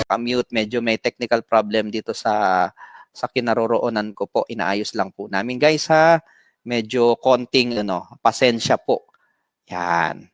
naka-mute. Medyo may technical problem dito sa kinaroroonan ko po. Inaayos lang po namin guys ha. Medyo konting pasensya po. Yan.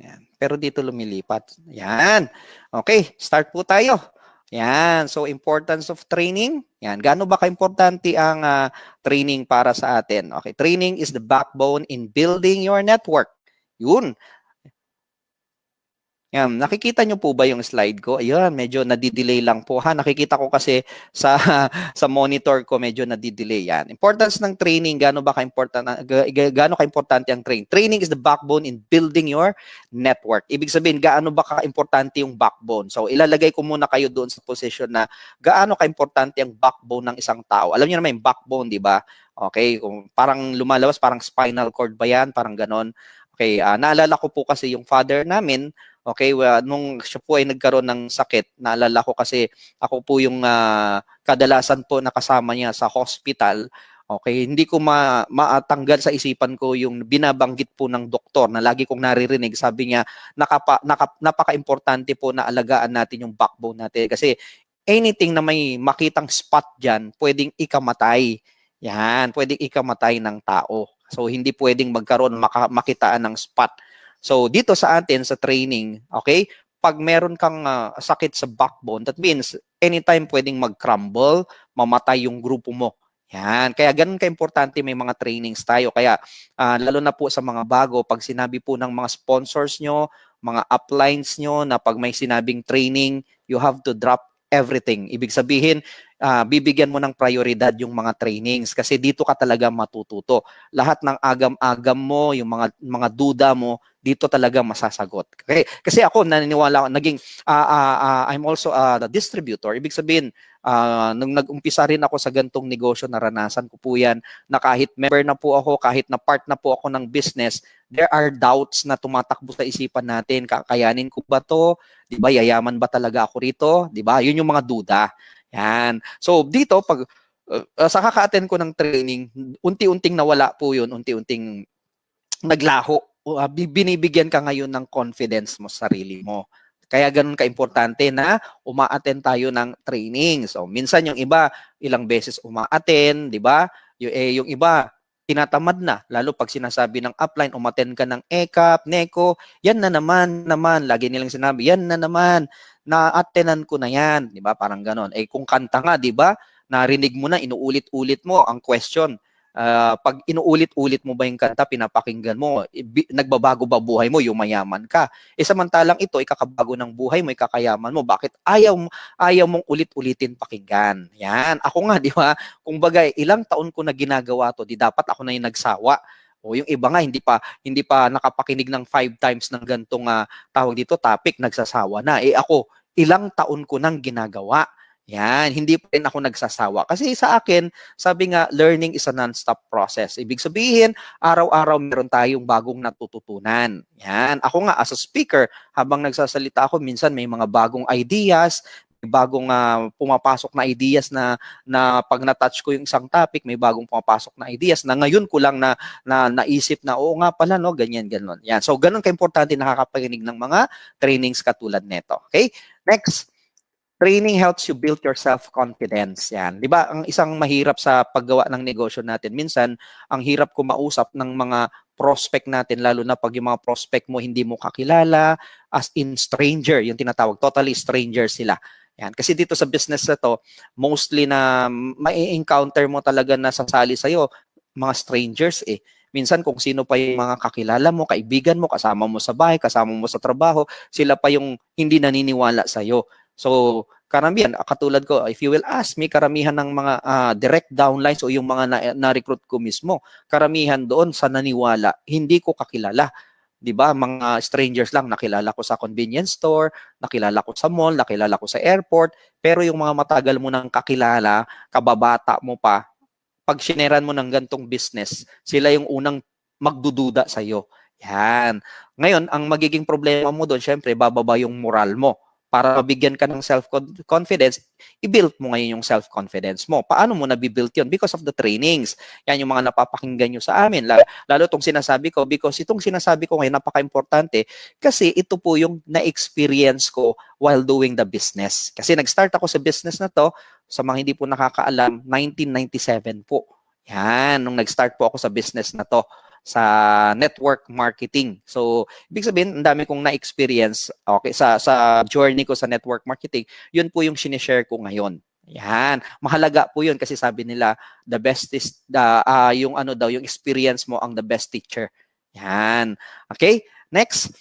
Yan. Pero dito lumilipat. Yan. Okay, start po tayo. Yan. So, importance of training. Yan. Gaano ba ka-importante ang training para sa atin? Okay, training is the backbone in building your network. Yun. Yan, nakikita nyo po ba yung slide ko? Ayun, medyo nadidelay lang po ha. Nakikita ko kasi sa sa monitor ko medyo nadidelay yan. Importance ng training, gaano ka-importante ang training? Training is the backbone in building your network. Ibig sabihin, gaano ba ka-importante yung backbone? So, ilalagay ko muna kayo doon sa position na gaano ka-importante ang backbone ng isang tao. Alam niyo naman yung backbone, di ba? Okay, kung parang lumalabas, parang spinal cord ba yan? Parang ganon. Okay, naalala ko po kasi yung father namin. Okay, nung siya po ay nagkaroon ng sakit, naalala ko kasi ako po yung kadalasan po nakasama niya sa hospital. Okay, hindi ko maatanggal sa isipan ko yung binabanggit po ng doktor na lagi kong naririnig. Sabi niya, napaka-importante po na alagaan natin yung backbone natin. Kasi anything na may makitang spot dyan, pwedeng ikamatay. Yan, pwedeng ikamatay ng tao. So, hindi pwedeng magkaroon, makitaan ng spot. So, dito sa atin, sa training, okay, pag meron kang sakit sa backbone, that means anytime pwedeng mag-crumble, mamatay yung grupo mo. Yan. Kaya ganun ka-importante may mga trainings tayo. Kaya lalo na po sa mga bago, pag sinabi po ng mga sponsors nyo, mga uplines nyo na pag may sinabing training, you have to drop everything. Ibig sabihin, bibigyan mo ng prioridad yung mga trainings kasi dito ka talaga matututo. Lahat ng agam-agam mo, yung mga duda mo, dito talaga masasagot. Okay? Kasi ako naniniwala ako, I'm also a distributor. Ibig sabihin, nung nag-umpisa rin ako sa gantong negosyo, naranasan ko po yan, na kahit member na po ako, kahit na part na po ako ng business, there are doubts na tumatakbo sa isipan natin. Kakayanin ko ba to? Di ba, yayaman ba talaga ako rito? Di ba? Yun yung mga duda. Yan. So, dito, pag sa kaka-attend ko ng training, unti-unting nawala po yun, unti-unting naglaho. Binibigyan ka ngayon ng confidence mo sa sarili mo. Kaya ganun ka-importante na uma-attend tayo ng training. So, minsan yung iba, ilang beses uma-attend, di ba? Yung iba, tinatamad na. Lalo pag sinasabi ng upline, umattend ka ng ECAP, NECO, yan na naman, lagi nilang sinabi, yan na naman, na-attendan ko na yan. Di ba? Parang ganon. Kung kanta nga, di ba? Narinig mo na, inuulit-ulit mo ang question. Pag inuulit-ulit mo ba yung kanta, pinapakinggan mo, nagbabago ba buhay mo, yumayaman ka. Samantalang ito, ikakabago ng buhay mo, ikakayaman mo. Bakit ayaw mong ulit-ulitin pakinggan? Yan. Ako nga, di ba? Kung bagay, ilang taon ko na ginagawa to, di dapat ako na yung nagsawa. O yung iba nga, hindi pa nakapakinig ng 5 times ng gantong tawag dito, topic, nagsasawa na. Ako, ilang taon ko nang ginagawa. Yan, hindi pa rin ako nagsasawa. Kasi sa akin, sabi nga, learning is a non-stop process. Ibig sabihin, araw-araw meron tayong bagong natututunan. Yan. Ako nga, as a speaker, habang nagsasalita ako, minsan may mga bagong ideas, may bagong pumapasok na ideas na pag na-touch ko yung isang topic, may bagong pumapasok na ideas na ngayon ko lang na naisip na, oo nga pala, no, ganyan, ganon. Yan. So, ganun ka-importante nakakapakinig ng mga trainings katulad nito. Okay? Next. Training helps you build your self-confidence. Yan. Di ba, ang isang mahirap sa paggawa ng negosyo natin, minsan, ang hirap kumausap ng mga prospect natin, lalo na pag yung mga prospect mo hindi mo kakilala, as in stranger, yung tinatawag, totally stranger sila. Yan. Kasi dito sa business na to, mostly na mai-encounter mo talaga na sasali sa'yo, mga strangers Minsan kung sino pa yung mga kakilala mo, kaibigan mo, kasama mo sa bahay, kasama mo sa trabaho, sila pa yung hindi naniniwala sa'yo. So, karamihan, katulad ko, if you will ask me, karamihan ng mga direct downlines o yung mga na-recruit ko mismo, karamihan doon sa naniwala, hindi ko kakilala. 'Di ba? Mga strangers lang, nakilala ko sa convenience store, nakilala ko sa mall, nakilala ko sa airport, pero yung mga matagal mo nang kakilala, kababata mo pa, pag shineran mo ng gantong business, sila yung unang magdududa sa'yo. Yan. Ngayon, ang magiging problema mo doon, syempre, bababa yung moral mo. Para mabigyan ka ng self-confidence, i-build mo ngayon yung self-confidence mo. Paano mo nabibuild yun? Because of the trainings. Yan yung mga napapakinggan nyo sa amin. Lalo itong sinasabi ko, because itong sinasabi ko ngayon, napaka-importante, kasi ito po yung na-experience ko while doing the business. Kasi nag-start ako sa business na to, sa mga hindi po nakakaalam, 1997 po. Yan, nung nag-start po ako sa business na to, sa network marketing. So, ibig sabihin, ang dami kong na-experience okay, sa journey ko sa network marketing. Yun po yung sinishare ko ngayon. Yan. Mahalaga po yun kasi sabi nila, the best is, yung ano daw, yung experience mo ang the best teacher. Yan. Okay? Next.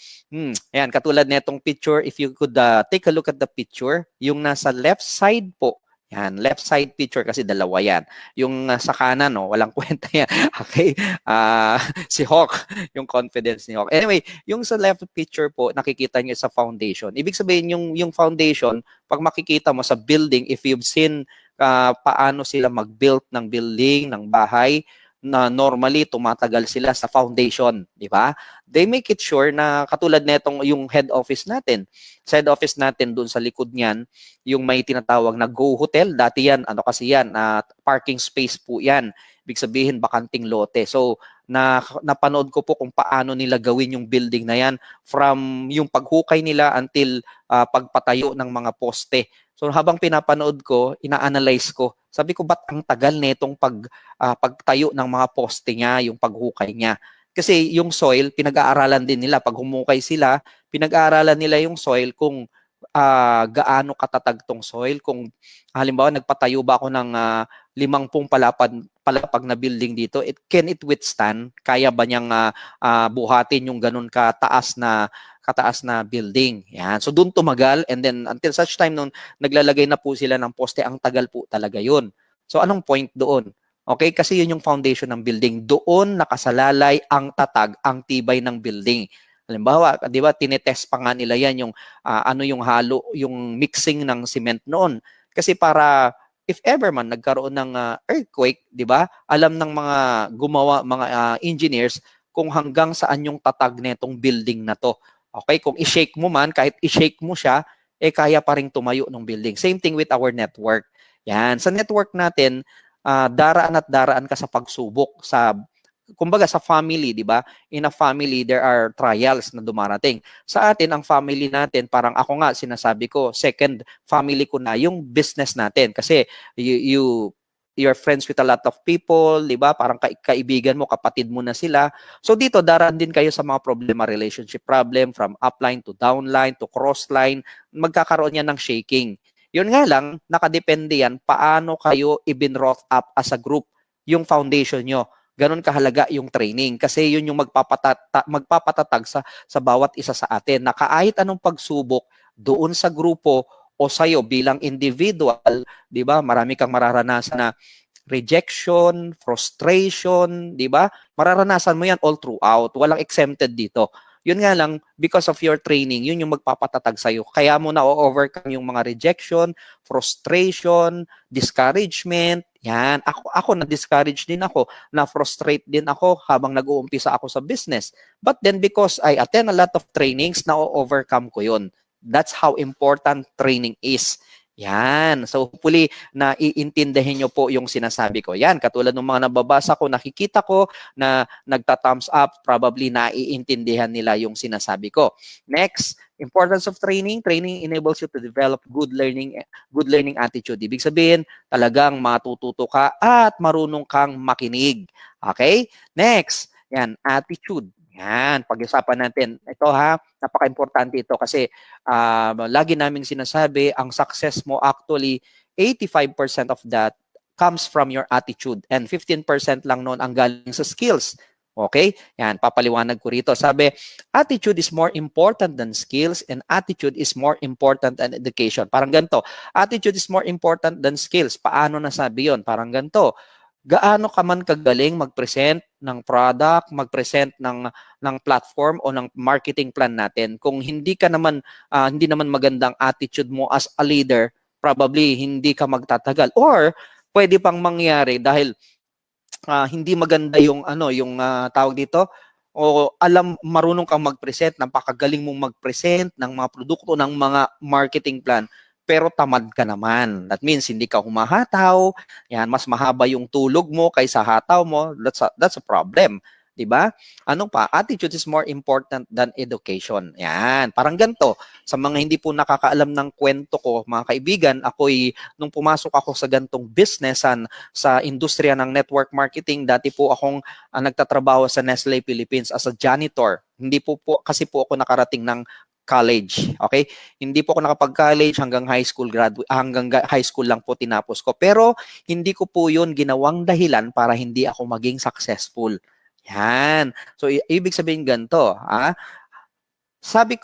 Yan, katulad nitong picture, if you could take a look at the picture, yung nasa left side po, yan, left side picture kasi dalawa yan. Yung sa kanan, no, walang kwenta yan. Okay? Si Hawk, yung confidence ni Hawk. Anyway, yung sa left picture po, nakikita niyo sa foundation. Ibig sabihin, yung foundation, pag makikita mo sa building, if you've seen paano sila mag-build ng building, ng bahay, na normally tumatagal sila sa foundation, di ba? They make it sure na katulad nitong yung head office natin. Sa head office natin doon sa likod niyan, yung may tinatawag na Go Hotel, dati yan, ano kasi yan, parking space po yan. Ibig sabihin bakanting lote. So, napanood ko po kung paano nila gawin yung building na yan from yung paghukay nila until pagpatayo ng mga poste. So habang pinapanood ko, ina-analyze ko. Sabi ko, ba't ang tagal nitong pagtayo ng mga poste niya, yung paghukay niya? Kasi yung soil, pinag-aaralan din nila. Pag humukay sila, pinag-aaralan nila yung soil kung gaano katatag tong soil. Kung halimbawa, nagpatayo ba ako ng 50 palapag na building dito, can it withstand? Kaya ba niyang buhatin yung ganun kataas na building. Yan. So doon tumagal and then until such time nung naglalagay na po sila ng poste, ang tagal po talaga yun. So anong point doon? Okay, kasi yun yung foundation ng building. Doon nakasalalay ang tatag, ang tibay ng building. Halimbawa, 'di ba, tinetest pa nga nila yan yung ano yung halo, yung mixing ng cement noon. Kasi para if ever man nagkaroon ng earthquake, 'di ba? Alam ng mga gumawa, mga engineers kung hanggang saan yung tatag nitong building na to. Okay, kung i-shake mo man, kahit i-shake mo siya, kaya pa ring tumayo ng building. Same thing with our network. Yan. Sa network natin, daraan at daraan ka sa pagsubok. Kumbaga sa family, di ba? In a family, there are trials na dumarating. Sa atin, ang family natin, parang ako nga, sinasabi ko, second family ko na yung business natin. Kasi you're friends with a lot of people, di ba? Parang kaibigan mo, kapatid mo na sila. So dito, daraan din kayo sa mga problema, relationship problem, from upline to downline to crossline. Magkakaroon yan ng shaking. Yun nga lang, nakadepende yan, paano kayo i-brought up as a group, yung foundation nyo. Ganon kahalaga yung training kasi yun yung magpapatatag sa bawat isa sa atin na kahit anong pagsubok doon sa grupo o sa'yo bilang individual, di ba? Marami kang mararanasan na rejection, frustration, di ba? Mararanasan mo yan all throughout. Walang exempted dito. Yun nga lang, because of your training, yun yung magpapatatag sa'yo. Kaya mo na overcome yung mga rejection, frustration, discouragement. Yan. Ako na-discourage din ako, na-frustrate din ako habang nag-uumpisa ako sa business. But then because I attend a lot of trainings, na-overcome ko yun. That's how important training is. Yan. So hopefully na iintindihin nyo po yung sinasabi ko. Yan, katulad ng mga nababasa ko, nakikita ko na nagta-thumbs up, probably naiintindihan nila yung sinasabi ko. Next, importance of training. Training enables you to develop good learning attitude. Ibig sabihin, talagang matututo ka at marunong kang makinig. Okay? Next, yan, attitude. Yan, pag-usapan natin. Ito napaka-importante ito kasi lagi naming sinasabi, ang success mo actually, 85% of that comes from your attitude and 15% lang noon ang galing sa skills. Okay? Yan, papaliwanag ko rito. Sabi, attitude is more important than skills and attitude is more important than education. Parang ganito. Attitude is more important than skills. Paano nasabi yon? Parang ganito. Gaano ka man kagaling mag-present ng product, mag-present ng platform o ng marketing plan natin, kung hindi naman magandang attitude mo as a leader, probably hindi ka magtatagal. Or pwede pang mangyari dahil hindi maganda yung yung tawag dito, o marunong kang mag-present, napakagaling mong mag-present ng mga produkto, ng mga marketing plan, pero tamad ka naman. That means hindi ka humahataw, yan, mas mahaba yung tulog mo kaysa hataw mo. That's a problem. 'Di ba? Ano pa? Attitude is more important than education. Yan, parang ganito. Sa mga hindi po nakakaalam ng kwento ko, mga kaibigan, nung pumasok ako sa gantong businessan, sa industriya ng network marketing, dati po akong nagtatrabaho sa Nestle Philippines as a janitor. Hindi po kasi po ako nakarating ng college. Okay? Hindi po ako nakapag-college, hanggang high school high school lang po tinapos ko. Pero hindi ko po 'yun ginawang dahilan para hindi ako maging successful. Yan. So ibig sabihin ganito, sabi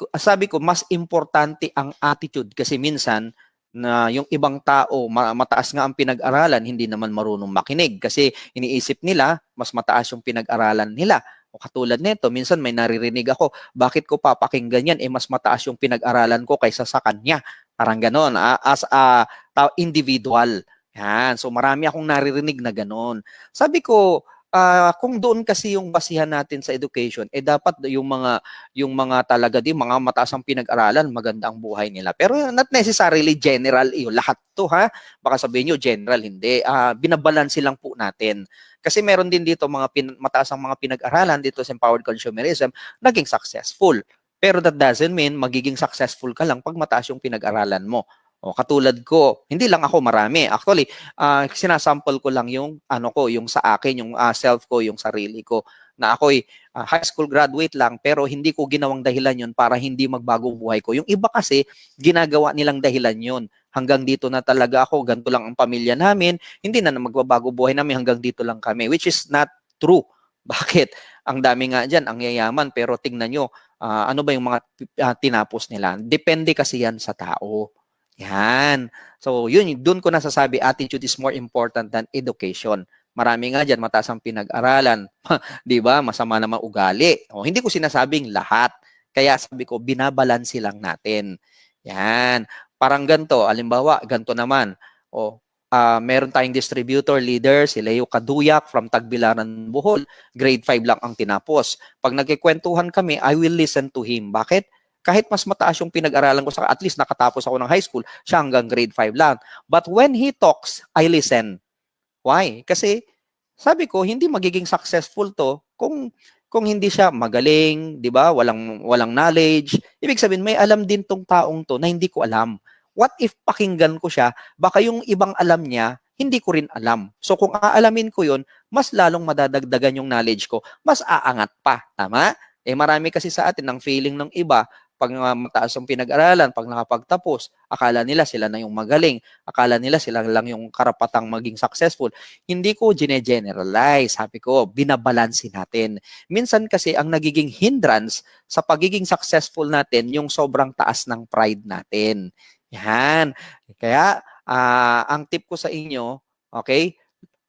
ko mas importante ang attitude, kasi minsan na yung ibang tao mataas nga ang pinag-aralan, hindi naman marunong makinig kasi iniisip nila mas mataas yung pinag-aralan nila. O katulad nito, minsan may naririnig ako, bakit ko papakinggan yan, mas mataas yung pinag-aralan ko kaysa sa kanya. Parang ganon, as a individual. Yan. So marami akong naririnig na ganon. Sabi ko, kung doon kasi yung basihan natin sa education, dapat yung mga talaga mga mataas ang pinag-aralan, maganda ang buhay nila. Pero not necessarily general yun. Lahat to, ha? Baka sabihin nyo, general, hindi. Binabalanse lang po natin. Kasi meron din dito mataas ang mga pinag-aralan dito sa empowered consumerism, naging successful. Pero that doesn't mean magiging successful ka lang pag mataas yung pinag-aralan mo. O katulad ko, hindi lang ako, marami. Actually, sinasample ko lang yung yung sa akin, yung self ko, yung sarili ko, na ako'y high school graduate lang, pero hindi ko ginawang dahilan yun para hindi magbago buhay ko. Yung iba kasi ginagawa nilang dahilan yun. Hanggang dito na talaga ako, ganito lang ang pamilya namin, hindi na magbabago buhay namin, hanggang dito lang kami, which is not true. Bakit? Ang dami nga dyan, ang yayaman, pero tingnan nyo, ano ba yung mga tinapos nila? Depende kasi yan sa tao. Yan. So, yun, doon ko nasasabi, attitude is more important than education. Marami nga dyan, mataas ang pinag-aralan. Di ba? Masama naman ugali. O, hindi ko sinasabing lahat. Kaya sabi ko, binabalansi lang natin. Yan. Parang ganito, alimbawa, ganito naman. O, meron tayong distributor leader, si Leo Kaduyak from Tagbilaran, Bohol. Grade 5 lang ang tinapos. Pag nagkikwentuhan kami, I will listen to him. Bakit? Kahit mas mataas yung pinag-aralan ko, at least nakatapos ako ng high school, siya hanggang grade 5 lang. But when he talks, I listen. Why? Kasi sabi ko, hindi magiging successful to kung hindi siya magaling, 'di ba? Walang knowledge. Ibig sabihin, may alam din tong taong to na hindi ko alam. What if pakinggan ko siya, baka yung ibang alam niya, hindi ko rin alam. So kung aalamin ko 'yon, mas lalong madadagdagan yung knowledge ko, mas aangat pa, tama? Marami kasi sa atin ng feeling ng iba, pag mataas ang pinag-aralan, pag nakapagtapos, akala nila sila na yung magaling, akala nila sila lang yung karapatang maging successful. Hindi ko gine-generalize, sabi ko, binabalansi natin. Minsan kasi ang nagiging hindrance sa pagiging successful natin, yung sobrang taas ng pride natin. Yan. Kaya, ang tip ko sa inyo, okay,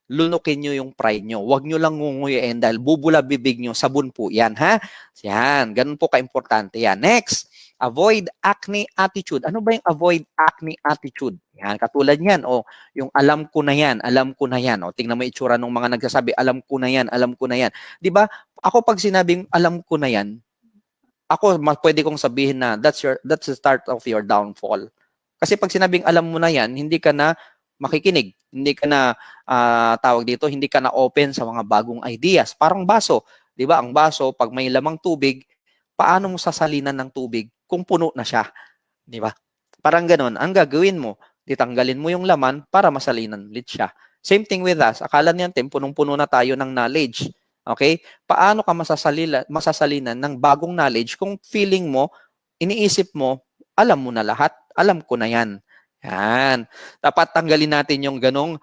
lunukin nyo yung pride nyo. Huwag nyo lang ngunguyain dahil bubula bibig nyo, sabon po yan, ha? Yan, ganun po ka-importante yan. Next, avoid acne attitude. Ano ba yung avoid acne attitude? Yan, katulad yan. O, yung alam ko na yan, alam ko na yan. O, tingnan mo itsura ng mga nagsasabi, alam ko na yan, alam ko na yan. Di ba? Ako pag sinabing alam ko na yan, pwede kong sabihin na that's the start of your downfall. Kasi pag sinabing alam mo na yan, hindi ka na makikinig, hindi ka na tawag dito, hindi ka na open sa mga bagong ideas. Parang baso, 'di ba? Ang baso, pag may lamang tubig, paano mo sasalinan ng tubig kung puno na siya, 'di ba? Parang ganoon, ang gagawin mo, ditanggalin mo yung laman para masalinan ulit siya. Same thing with us. Akala natin punong-puno na tayo ng knowledge. Okay? Paano ka masasalinan ng bagong knowledge kung feeling mo, iniisip mo, alam mo na lahat, alam ko na yan. Yan. Dapat tanggalin natin yung ganong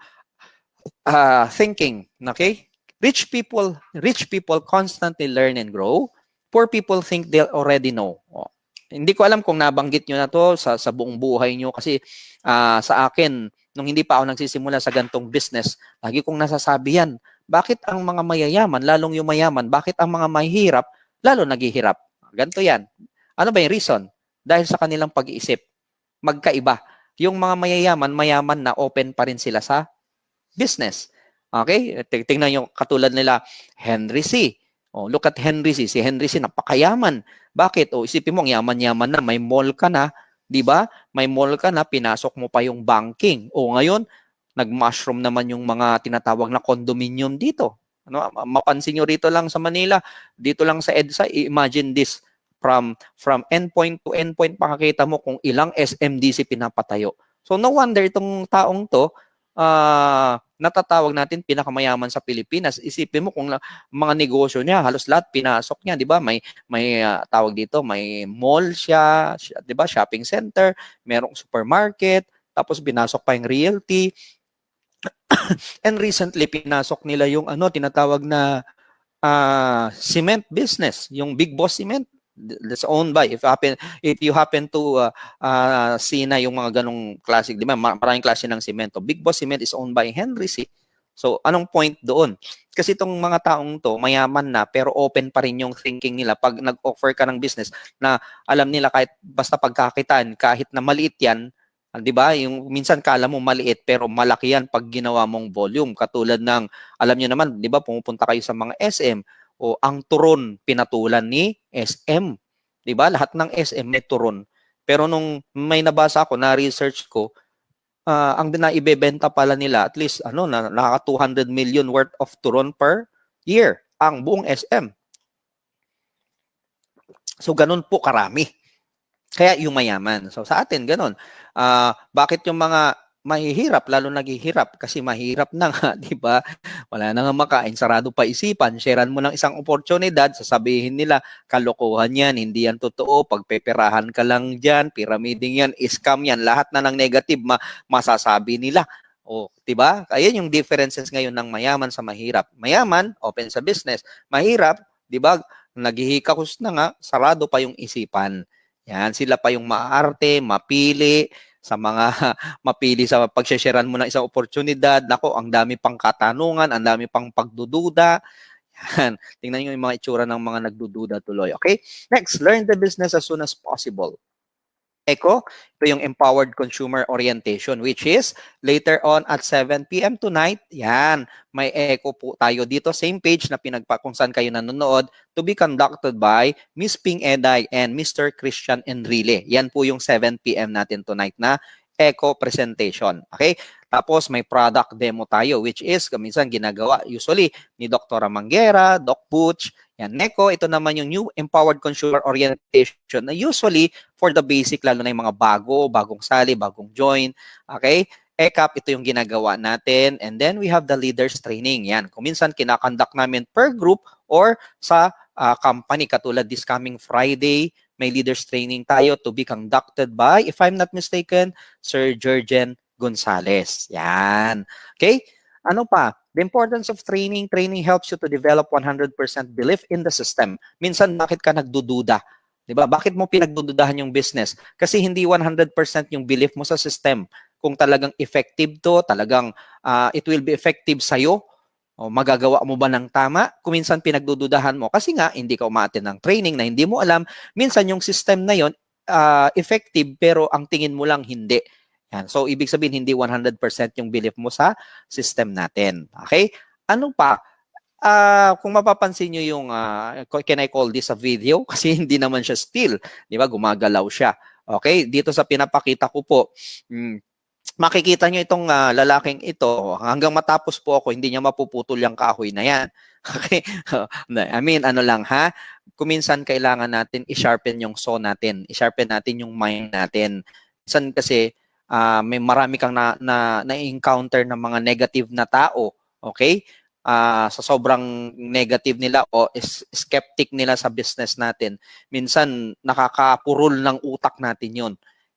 thinking. Okay? Rich people constantly learn and grow. Poor people think they already know. Hindi ko alam kung nabanggit nyo na to sa buong buhay nyo, kasi sa akin, nung hindi pa ako nagsisimula sa gantong business, lagi kong nasasabi yan. Bakit ang mga mayayaman, lalong yung mayaman, bakit ang mga mahihirap, lalo naghihirap? Ganito yan. Ano ba yung reason? Dahil sa kanilang pag-iisip. Magkaiba. Yung mga mayayaman na open pa rin sila sa business. Okay? Tingnan nyo, katulad nila, Henry C. Oh, look at Henry C. Si Henry C, napakayaman. Bakit? Oh, isipin mo, ang yaman-yaman na, may mall ka na, di ba? May mall ka na, pinasok mo pa yung banking. O ngayon, nag-mushroom naman yung mga tinatawag na condominium dito. Ano, mapansin nyo rito lang sa Manila, dito lang sa EDSA, imagine this, from endpoint to endpoint, pakakita mo kung ilang SMDC pinapatayo. So no wonder itong taong to, natatawag natin pinakamayaman sa Pilipinas. Isipin mo kung mga negosyo niya, halos lahat pinasok niya, 'di ba? May tawag dito, may mall siya, 'di ba? Shopping center, merong supermarket, tapos binasok pa yung realty. And recently pinasok nila yung tinatawag na cement business, yung Big Boss Cement. That's owned by, if you happen to see na yung mga ganong classic, di ba? Maraming klase ng semento. Big Boss Cement is owned by Henry C. So, anong point doon? Kasi itong mga taong to, mayaman na, pero open pa rin yung thinking nila. Pag nag-offer ka ng business na alam nila kahit basta pagkakitaan, kahit na maliit yan, di ba? Yung minsan kala mo maliit, pero malaki yan pag ginawa mong volume. Katulad ng, alam niyo naman, di ba, pumupunta kayo sa mga SM, o ang turon pinatulan ni SM. 'Di ba? Lahat ng SM may turon. Pero nung may nabasa ako, na research ko, ang naibebenta pala nila at least nakaka 200 million worth of turon per year ang buong SM. So ganun po karami. Kaya yung mayaman. So sa atin ganun. Bakit yung mga mahihirap, lalo naghihirap kasi mahirap na nga, di ba? Wala na nga makain, sarado pa isipan, sharean mo ng isang oportunidad, sasabihin nila, kalokohan yan, hindi yan totoo, pagpeperahan ka lang dyan, pyramiding yan, scam yan, lahat na ng negative masasabi nila. O, di ba? Ayan yung differences ngayon ng mayaman sa mahirap. Mayaman, open sa business. Mahirap, di ba? Naghihikahos na nga, sarado pa yung isipan. Yan, sila pa yung maarte, mapili, sa mga mapili sa pagsesharean mo ng isang oportunidad. Nako, ang dami pang katanungan, ang dami pang pagdududa. Yan. Tingnan niyo yung mga itsura ng mga nagdududa tuloy. Okay? Next, learn the business as soon as possible. ECO, ito yung Empowered Consumer Orientation, which is later on at 7 p.m. tonight. Yan, may ECO po tayo dito. Same page na kung saan kayo nanonood, to be conducted by Miss Ping Eday and Mr. Christian Enrile. Yan po yung 7 p.m. natin tonight na ECO presentation. Okay? Tapos may product demo tayo, which is minsan ginagawa usually ni Dr. Manguera, Doc Butch. Yan, NECO, ito naman yung New Empowered Consumer Orientation na usually for the basic, lalo na yung mga bagong sali, bagong join. Okay? ECAP, ito yung ginagawa natin. And then we have the leaders training. Yan, kung minsan kinakonduct namin per group or sa company, katulad this coming Friday, may leaders training tayo to be conducted by, if I'm not mistaken, Sir Jurgen Gonzalez. Yan. Okay? Ano pa? The importance of training. Training helps you to develop 100% belief in the system. Minsan, bakit ka nagdududa? Diba? Bakit mo pinagdududahan yung business? Kasi hindi 100% yung belief mo sa system. Kung talagang effective to, talagang it will be effective sa'yo, o magagawa mo ba ng tama? Kung minsan pinagdududahan mo, kasi nga, hindi ka umaattend ng training na hindi mo alam, minsan yung system na yon effective, pero ang tingin mo lang hindi. Yan. So, ibig sabihin, hindi 100% yung belief mo sa system natin. Okay? Ano pa? Kung mapapansin nyo yung, can I call this a video? Kasi hindi naman siya still. Di ba? Gumagalaw siya. Okay? Dito sa pinapakita ko po, makikita nyo itong lalaking ito. Hanggang matapos po ako, hindi niya mapuputol yung kahoy na yan. Okay? I mean, ano lang ha? Kuminsan kailangan natin i-sharpen yung saw natin. I-sharpen natin yung mind natin. Minsan kasi, may marami kang na-encounter ng mga negative na tao, okay? Sa sobrang negative nila o skeptic nila sa business natin, minsan nakakapurol ng utak natin yun.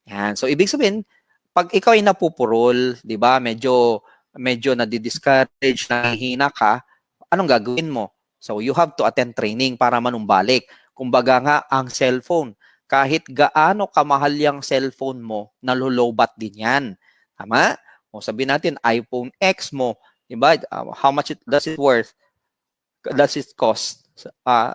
Yan. So, ibig sabihin, pag ikaw ay napupurol, di ba, medyo nadi-discourage, nahihina ka, anong gagawin mo? So, you have to attend training para manumbalik. Kumbaga nga, ang cellphone, kahit gaano kamahal yung cellphone mo, nalolobat din yan. Tama? O sabihin natin, iPhone X mo, diba? How much does it worth? Does it cost?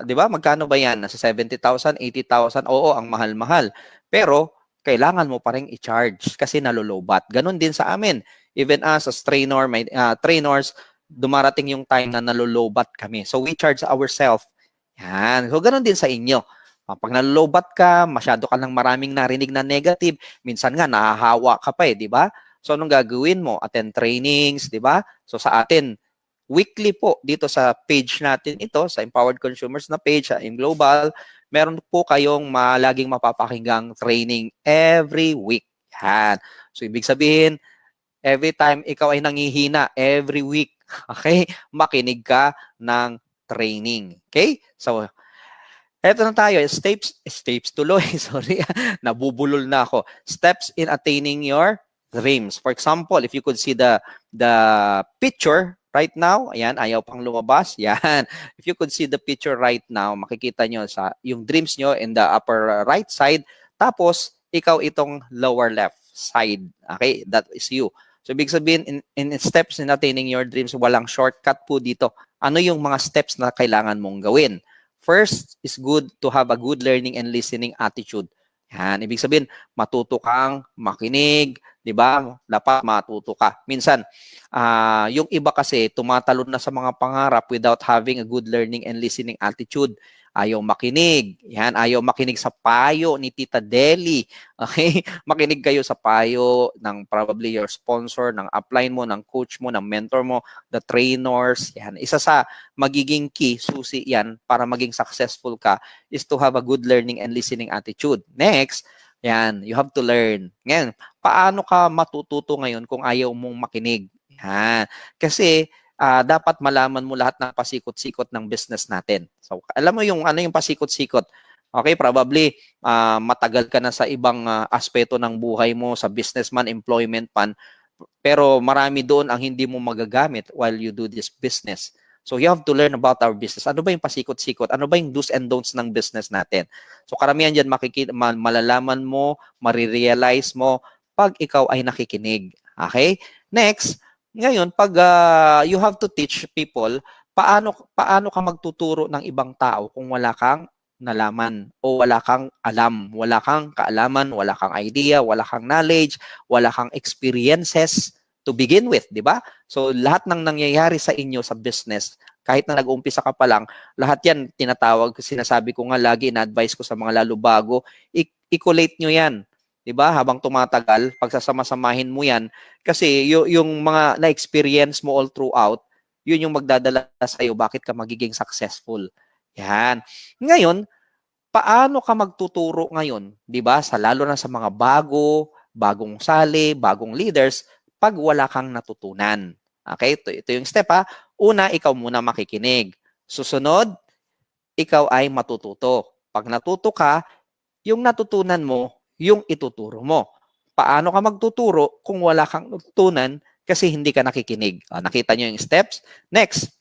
Diba? Magkano ba yan? Nasa 70,000, 80,000? Oo, ang mahal-mahal. Pero, kailangan mo pa rin i-charge kasi nalolobat. Ganon din sa amin. Even as trainer, may trainers, dumarating yung time na nalulobat kami. So, we charge ourselves. Yan. So, ganun din sa inyo. Pag nalulobat ka, masyado ka ng maraming narinig na negative, minsan nga nahahawa ka pa di ba? So, anong gagawin mo? Attend trainings, di ba? So, sa atin, weekly po dito sa page natin ito, sa Empowered Consumers na page, sa Global, meron po kayong laging mapapakinggang training every week. Yan. So, ibig sabihin, every time ikaw ay nangihina, every week, okay, makinig ka ng training. Okay? So, eto na tayo. Steps tuloy. Sorry. Nabubulol na ako. Steps in attaining your dreams. For example, if you could see the picture right now, ayan, ayaw pang lumabas. Yan. If you could see the picture right now, makikita nyo sa yung dreams nyo in the upper right side. Tapos, ikaw itong lower left side. Okay? That is you. So, ibig sabihin, in steps in attaining your dreams, walang shortcut po dito. Ano yung mga steps na kailangan mong gawin? First is good to have a good learning and listening attitude. Yan, ibig sabihin, matuto kang makinig, di ba? Dapat matuto ka. Minsan, yung iba kasi tumatalon na sa mga pangarap without having a good learning and listening attitude. Ayaw makinig. Yan, ayaw makinig sa payo ni Tita Deli. Okay? Makinig kayo sa payo ng probably your sponsor, ng upline mo, ng coach mo, ng mentor mo, the trainers. Yan, isa sa magiging key, susi yan, para maging successful ka is to have a good learning and listening attitude. Next, yan, you have to learn. Ngayon, paano ka matututo ngayon kung ayaw mong makinig? Yan. Kasi, dapat malaman mo lahat ng pasikot-sikot ng business natin. So, alam mo yung ano yung pasikot-sikot. Okay, probably matagal ka na sa ibang aspeto ng buhay mo, sa businessman, employment pan, pero marami doon ang hindi mo magagamit while you do this business. So, you have to learn about our business. Ano ba yung pasikot-sikot? Ano ba yung do's and don'ts ng business natin? So, karamihan dyan malalaman mo, marirealize mo pag ikaw ay nakikinig. Okay? Next, ngayon, pag you have to teach people, paano ka magtuturo ng ibang tao kung wala kang nalaman o wala kang alam, wala kang kaalaman, wala kang idea, wala kang knowledge, wala kang experiences to begin with, di ba? So, lahat ng nangyayari sa inyo sa business, kahit na nag-uumpisa ka pa lang, lahat yan tinatawag, sinasabi ko nga lagi, na-advise ko sa mga lalo bago, i-collate nyo yan. Diba? Habang tumatagal, pagsasama-samahin mo yan, kasi yung mga na-experience mo all throughout, yun yung magdadala sa iyo bakit ka magiging successful. Yan. Ngayon, paano ka magtuturo ngayon? Diba? Lalo na sa mga bagong sali, bagong leaders, pag wala kang natutunan. Okay? Ito yung step ha. Una, ikaw muna makikinig. Susunod, ikaw ay matututo. Pag natuto ka, yung natutunan mo, yung ituturo mo. Paano ka magtuturo kung wala kang natutunan kasi hindi ka nakikinig? Nakita nyo yung steps? Next,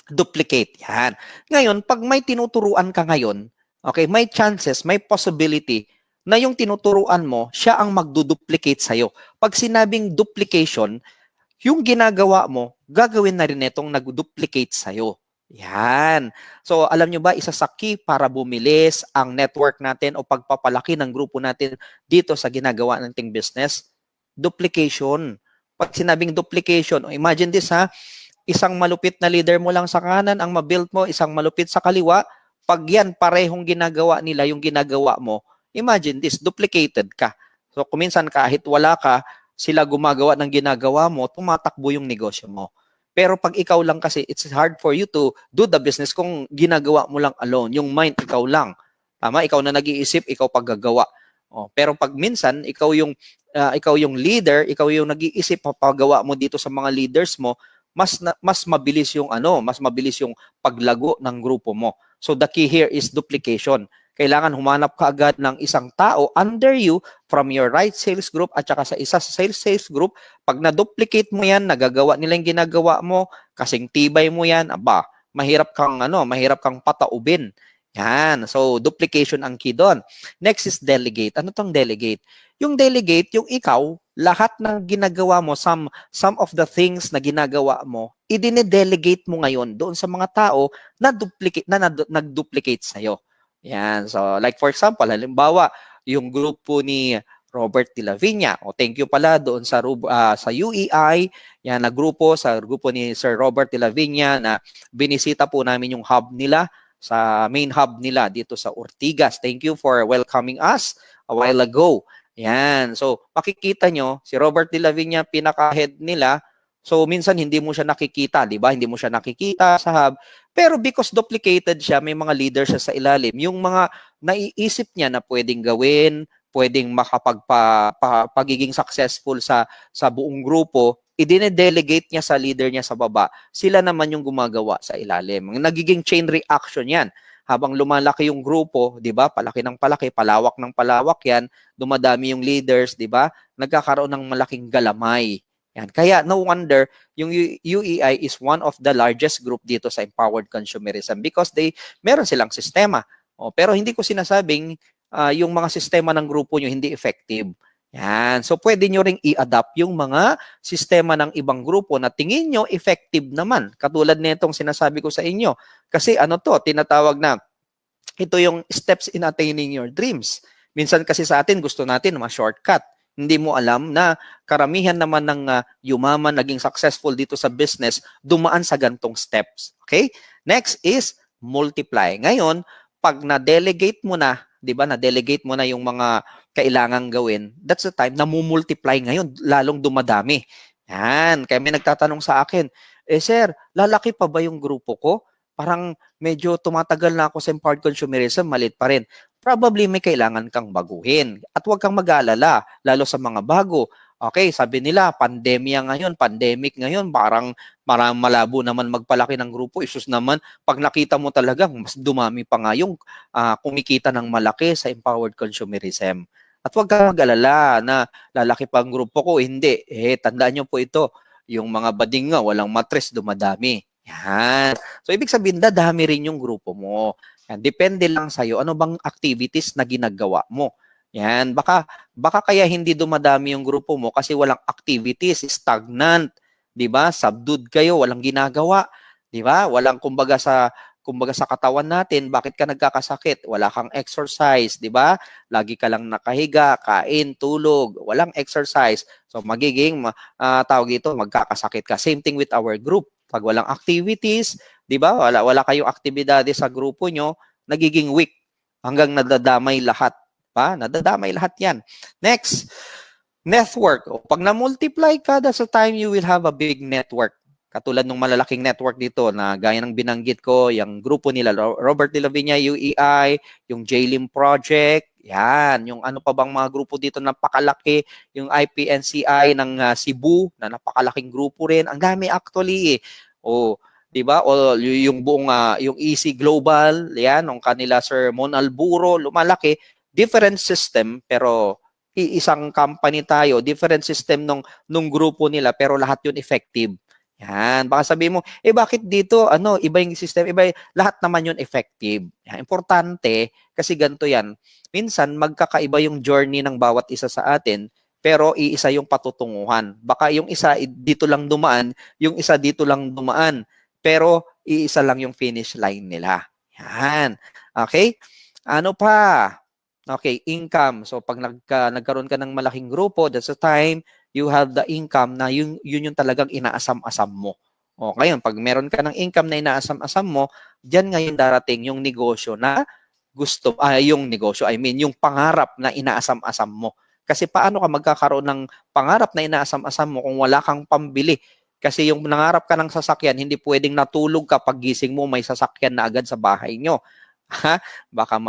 duplicate. Yan. Ngayon, pag may tinuturuan ka ngayon, okay, may chances, may possibility na yung tinuturuan mo, siya ang magduduplicate sa'yo. Pag sinabing duplication, yung ginagawa mo, gagawin na rin itong nag-duplicate sa'yo. Yan. So, alam nyo ba, isa sa key para bumilis ang network natin o pagpapalaki ng grupo natin dito sa ginagawa nating business? Duplication. Pag sinabing duplication, imagine this ha, isang malupit na leader mo lang sa kanan, ang mabuild mo, isang malupit sa kaliwa, pag yan parehong ginagawa nila yung ginagawa mo, imagine this, duplicated ka. So, kuminsan kahit wala ka, sila gumagawa ng ginagawa mo, tumatakbo yung negosyo mo. Pero pag ikaw lang kasi, it's hard for you to do the business kung ginagawa mo lang alone. Yung mind, ikaw lang. Tama? Ikaw na nag-iisip, ikaw paggagawa. Pero pag minsan, ikaw yung leader, ikaw yung nag-iisip, papagawa mo dito sa mga leaders mo, mas mabilis yung paglago ng grupo mo. So the key here is duplication. Kailangan humanap ka agad ng isang tao under you from your right sales group at saka sa isa sa sales group. Pag na-duplicate mo yan, nagagawa nila yung ginagawa mo, kasing tibay mo yan, mahirap kang pataubin. Yan. So, duplication ang key doon. Next is delegate. Ano tong delegate? Yung delegate, yung ikaw, lahat ng ginagawa mo, some of the things na ginagawa mo, i-delegate mo ngayon doon sa mga tao na nag-duplicate sa'yo. Yan. So, like for example, halimbawa, yung grupo ni Robert De La Viña. O thank you pala doon sa UEI, yan na grupo, sa grupo ni Sir Robert De La Viña na binisita po namin yung hub nila, sa main hub nila dito sa Ortigas. Thank you for welcoming us a while ago. Yan. So, makikita nyo, si Robert De La Viña, pinaka-head nila. So, minsan hindi mo siya nakikita, di ba? Hindi mo siya nakikita sa hub. Pero because duplicated siya, may mga leaders siya sa ilalim. Yung mga naiisip niya na pwedeng gawin, pwedeng pagiging successful sa buong grupo, i-delegate niya sa leader niya sa baba. Sila naman yung gumagawa sa ilalim. Nagiging chain reaction yan. Habang lumalaki yung grupo, 'di ba? Palaki ng palaki, palawak ng palawak 'yan, dumadami yung leaders, 'di ba? Nagkakaroon ng malaking galamay. Yan. Kaya no wonder yung UEI is one of the largest group dito sa empowered consumerism because meron silang sistema. Pero hindi ko sinasabing yung mga sistema ng grupo nyo hindi effective. Yan. So, pwede nyo ring i-adapt yung mga sistema ng ibang grupo na tingin nyo effective naman. Katulad nitong sinasabi ko sa inyo. Kasi ano to, tinatawag na, ito yung steps in attaining your dreams. Minsan kasi sa atin, gusto natin ma-shortcut. Hindi mo alam na karamihan naman ng yumaman, naging successful dito sa business, dumaan sa gantong steps. Okay? Next is multiply. Ngayon, pag na-delegate mo na, 'di ba? Na-delegate mo na yung mga kailangang gawin. That's the time na multiply ngayon, lalong dumadami. Yan, kaya may nagtatanong sa akin, sir, lalaki pa ba yung grupo ko? Parang medyo tumatagal na ako sa empowered consumerism, malit pa rin. Probably may kailangan kang baguhin. At huwag kang mag-aalala, lalo sa mga bago. Okay, sabi nila, pandemic ngayon, parang malabo naman magpalaki ng grupo. Isus naman, pag nakita mo talaga, mas dumami pa nga yung kumikita ng malaki sa empowered consumerism. At huwag kang mag-alala na lalaki pa ang grupo ko. Hindi. Tandaan nyo po ito. Yung mga bading nga, walang matres, dumadami. Yan. So, ibig sabihin, dadami rin yung grupo mo. Yan. Depende lang sa'yo, ano bang activities na ginagawa mo. Yan. Baka kaya hindi dumadami yung grupo mo kasi walang activities, stagnant. 'Di ba? Subdued kayo, walang ginagawa. 'Di ba? Walang kumbaga sa katawan natin, bakit ka nagkakasakit? Wala kang exercise, 'di ba? Lagi ka lang nakahiga, kain, tulog, walang exercise. So magiging tawag ito, magkakasakit ka. Same thing with our group. Pag walang activities, 'di ba? Wala kayong aktibidades sa grupo nyo, nagiging weak hanggang nadadamay lahat. Nadadamay lahat 'yan. Next, network. Pag na-multiply ka, that's the time you will have a big network. Katulad ng malalaking network dito na gaya ng binanggit ko, yung grupo nila, Robert De La Viña, UEI, yung JLIM Project, yan. Yung ano pa bang mga grupo dito napakalaki, yung IPNCI ng Cebu, na napakalaking grupo rin. Ang dami actually eh. Di ba? O yung buong, yung EC Global, yan, ng kanila Sir Mon Alburo, lumalaki. Different system, pero isang company tayo, different system nung grupo nila, pero lahat yun effective. Yan, baka sabihin mo, bakit dito, iba yung system, lahat naman yun effective. Yan, importante, kasi ganito yan. Minsan, magkakaiba yung journey ng bawat isa sa atin, pero iisa yung patutunguhan. Baka yung isa dito lang dumaan, yung isa dito lang dumaan, pero iisa lang yung finish line nila. Yan. Okay? Ano pa? Okay, income. So pag nagkaroon ka ng malaking grupo, that's the time you have the income na yun yung talagang inaasam-asam mo. Ngayon, pag meron ka ng income na inaasam-asam mo, diyan ngayon darating yung negosyo na yung pangarap na inaasam-asam mo. Kasi paano ka magkakaroon ng pangarap na inaasam-asam mo kung wala kang pambili? Kasi yung nangarap ka ng sasakyan, hindi pwedeng natulog ka pag gising mo may sasakyan na agad sa bahay nyo. Baka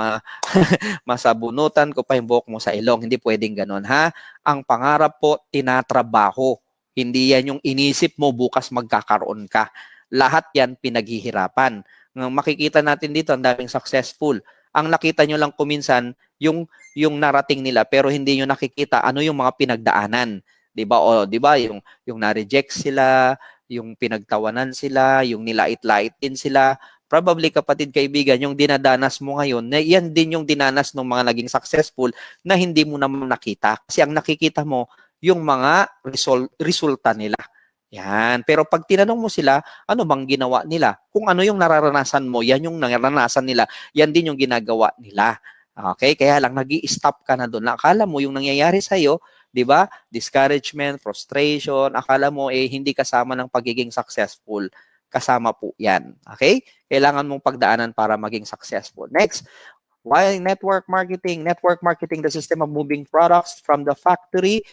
masabunutan ko pa yung buhok mo sa ilong. Hindi pwedeng ganun, ha? Ang pangarap po, tinatrabaho. Hindi yan yung inisip mo bukas magkakaroon ka. Lahat yan pinaghihirapan. Makikita natin dito, ang daming successful. Ang nakita nyo lang kuminsan, yung narating nila, pero hindi nyo nakikita ano yung mga pinagdaanan. Diba? Diba? Yung na-reject sila, yung pinagtawanan sila, yung nilait-lait din sila. Probably, kapatid, kaibigan, yung dinadanas mo ngayon, na yan din yung dinanas ng mga naging successful na hindi mo naman nakita. Kasi ang nakikita mo, yung mga resulta nila. Yan. Pero pag tinanong mo sila, ano bang ginawa nila? Kung ano yung nararanasan mo, yan yung nararanasan nila. Yan din yung ginagawa nila. Okay? Kaya lang, nag-i-stop ka na doon. Akala mo yung nangyayari sa'yo, di ba? Discouragement, frustration, akala mo hindi kasama ng pagiging successful. Kasama po yan. Okay? Kailangan mong pagdaanan para maging successful. Next, why network marketing? Network marketing, the system of moving products from the factory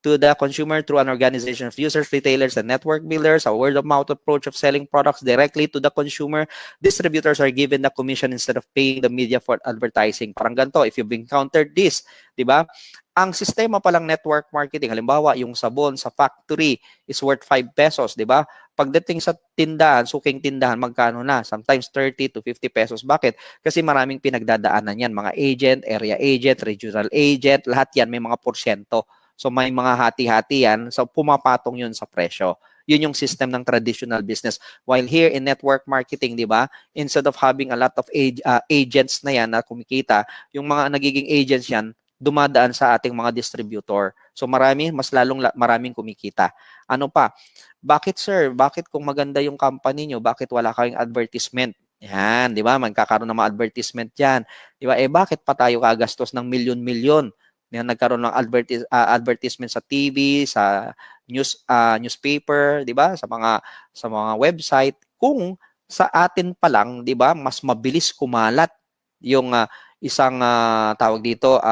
to the consumer through an organization of users, retailers, and network builders, a word-of-mouth approach of selling products directly to the consumer. Distributors are given the commission instead of paying the media for advertising. Parang ganito, if you've encountered this, di ba? Ang sistema palang network marketing, halimbawa, yung sabon sa factory is worth 5 pesos, di ba? Pagdating sa tindahan, suking tindahan, magkano na? Sometimes 30 to 50 pesos. Bakit? Kasi maraming pinagdadaanan yan. Mga agent, area agent, regional agent, lahat yan may mga porsyento. So may mga hati-hati yan. So pumapatong yun sa presyo. Yun yung system ng traditional business. While here in network marketing, di ba, instead of having a lot of agents na yan na kumikita, yung mga nagiging agents yan, dumadaan sa ating mga distributor. So mas maraming kumikita. Ano pa? Bakit sir? Bakit kung maganda yung company nyo, bakit wala kayong advertisement? Yan, di ba? Magkakaroon ng mga advertisement yan. Di ba? Bakit pa tayo kagastos ng milyon-milyon? Yan, nagkaroon ng advertisement sa TV, sa newspaper, 'di ba? Sa mga website kung sa atin pa lang, 'di ba, mas mabilis kumalat yung isang tawag dito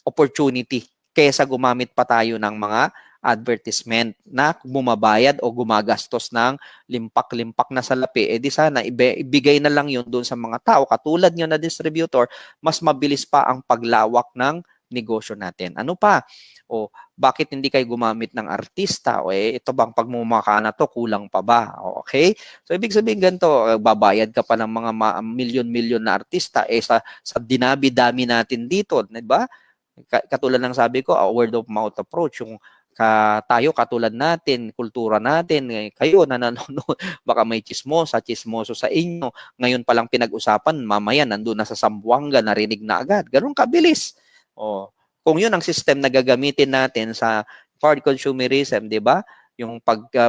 opportunity kaysa gumamit pa tayo ng mga advertisement na bumabayad o gumagastos ng limpak-limpak na salapi, di sana ibigay na lang yun doon sa mga tao katulad nyo na distributor, mas mabilis pa ang paglawak ng negosyo natin. Ano pa? O bakit hindi kayo gumamit ng artista? O ito bang pagmumukha na to, kulang pa ba? Okay? So ibig sabihin ganito, babayad ka pa ng mga milyon-milyon na artista sa dinabi-dami natin dito, 'di ba? Katulad ng sabi ko, word of mouth approach, yung tayo katulad natin, kultura natin, kayo na nanonood, baka may chismoso sa inyo. Ngayon pa lang pinag-usapan, mamaya nandun na sa Zamboanga, narinig na agad. Ganun kabilis. Kung yun ang system na gagamitin natin sa hard consumerism, di ba? Yung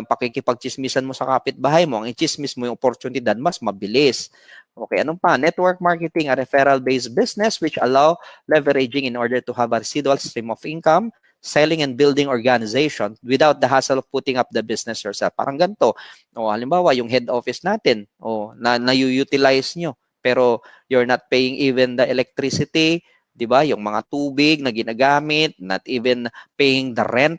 pakikipagchismisan mo sa kapitbahay mo, ang i-chismis mo yung oportunidad, mas mabilis. Okay, anong pa? Network marketing, a referral-based business which allow leveraging in order to have a residual stream of income, selling and building organization without the hassle of putting up the business yourself. Parang ganito. Halimbawa, yung head office natin, na-utilize nyo, pero you're not paying even the electricity, di ba? Yung mga tubig na ginagamit, not even paying the rent,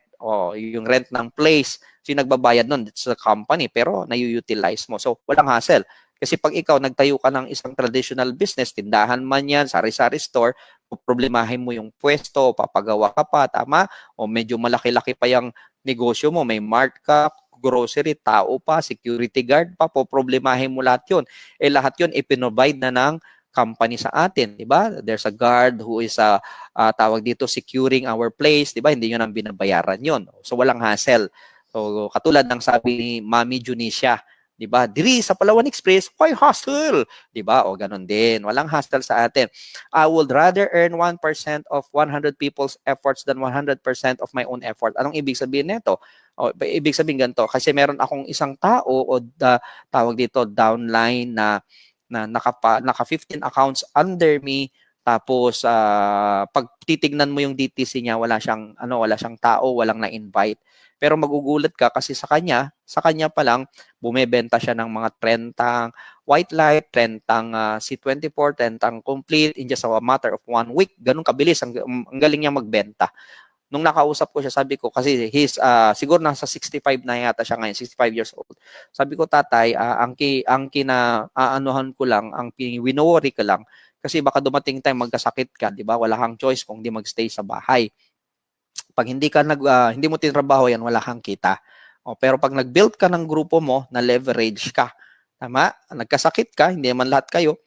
yung rent ng place. So, yung nagbabayad nun sa company, pero na-utilize mo. So, walang hassle. Kasi pag ikaw nagtayo ka ng isang traditional business, tindahan man yan, sari-sari store, problemahin mo yung pwesto, papagawa ka pa, tama? O medyo malaki-laki pa yung negosyo mo, may mart ka, grocery, tao pa, security guard pa, problemahin mo lahat yun. Lahat yun ipinrovide na ng company sa atin, di ba? There's a guard who is tawag dito securing our place, di ba? Hindi nyo nang binabayaran yun. So walang hassle. So katulad ng sabi ni Mami Junicia, di ba? Diri sa Palawan Express, why hustle? Di ba? O ganun din. Walang hustle sa atin. I would rather earn 1% of 100 people's efforts than 100% of my own effort. Anong ibig sabihin nito? Ibig sabihin ganito, kasi meron akong isang tao o tawag dito downline na naka 15 accounts under me, tapos pag titignan mo yung DTC niya, wala siyang tao, walang na-invite. Pero magugulat ka kasi sa kanya pa lang bumebenta siya ng mga 30 white light, 30 C24, 30 complete in just a matter of 1 week. Ganun kabilis, ang galing niya magbenta. Nung nakausap ko siya, sabi ko, kasi siguro nasa 65 na yata siya ngayon, 65 years old. Sabi ko, tatay, ang kinaanuhan ko lang, ang winowori ko lang, kasi baka dumating time magkasakit ka, di ba? Wala kang choice kung di magstay sa bahay. Pag hindi mo tinrabaho yan, wala kang kita. Pero pag nag-build ka ng grupo mo, na leverage ka, tama? Nagkasakit ka, hindi man lahat kayo,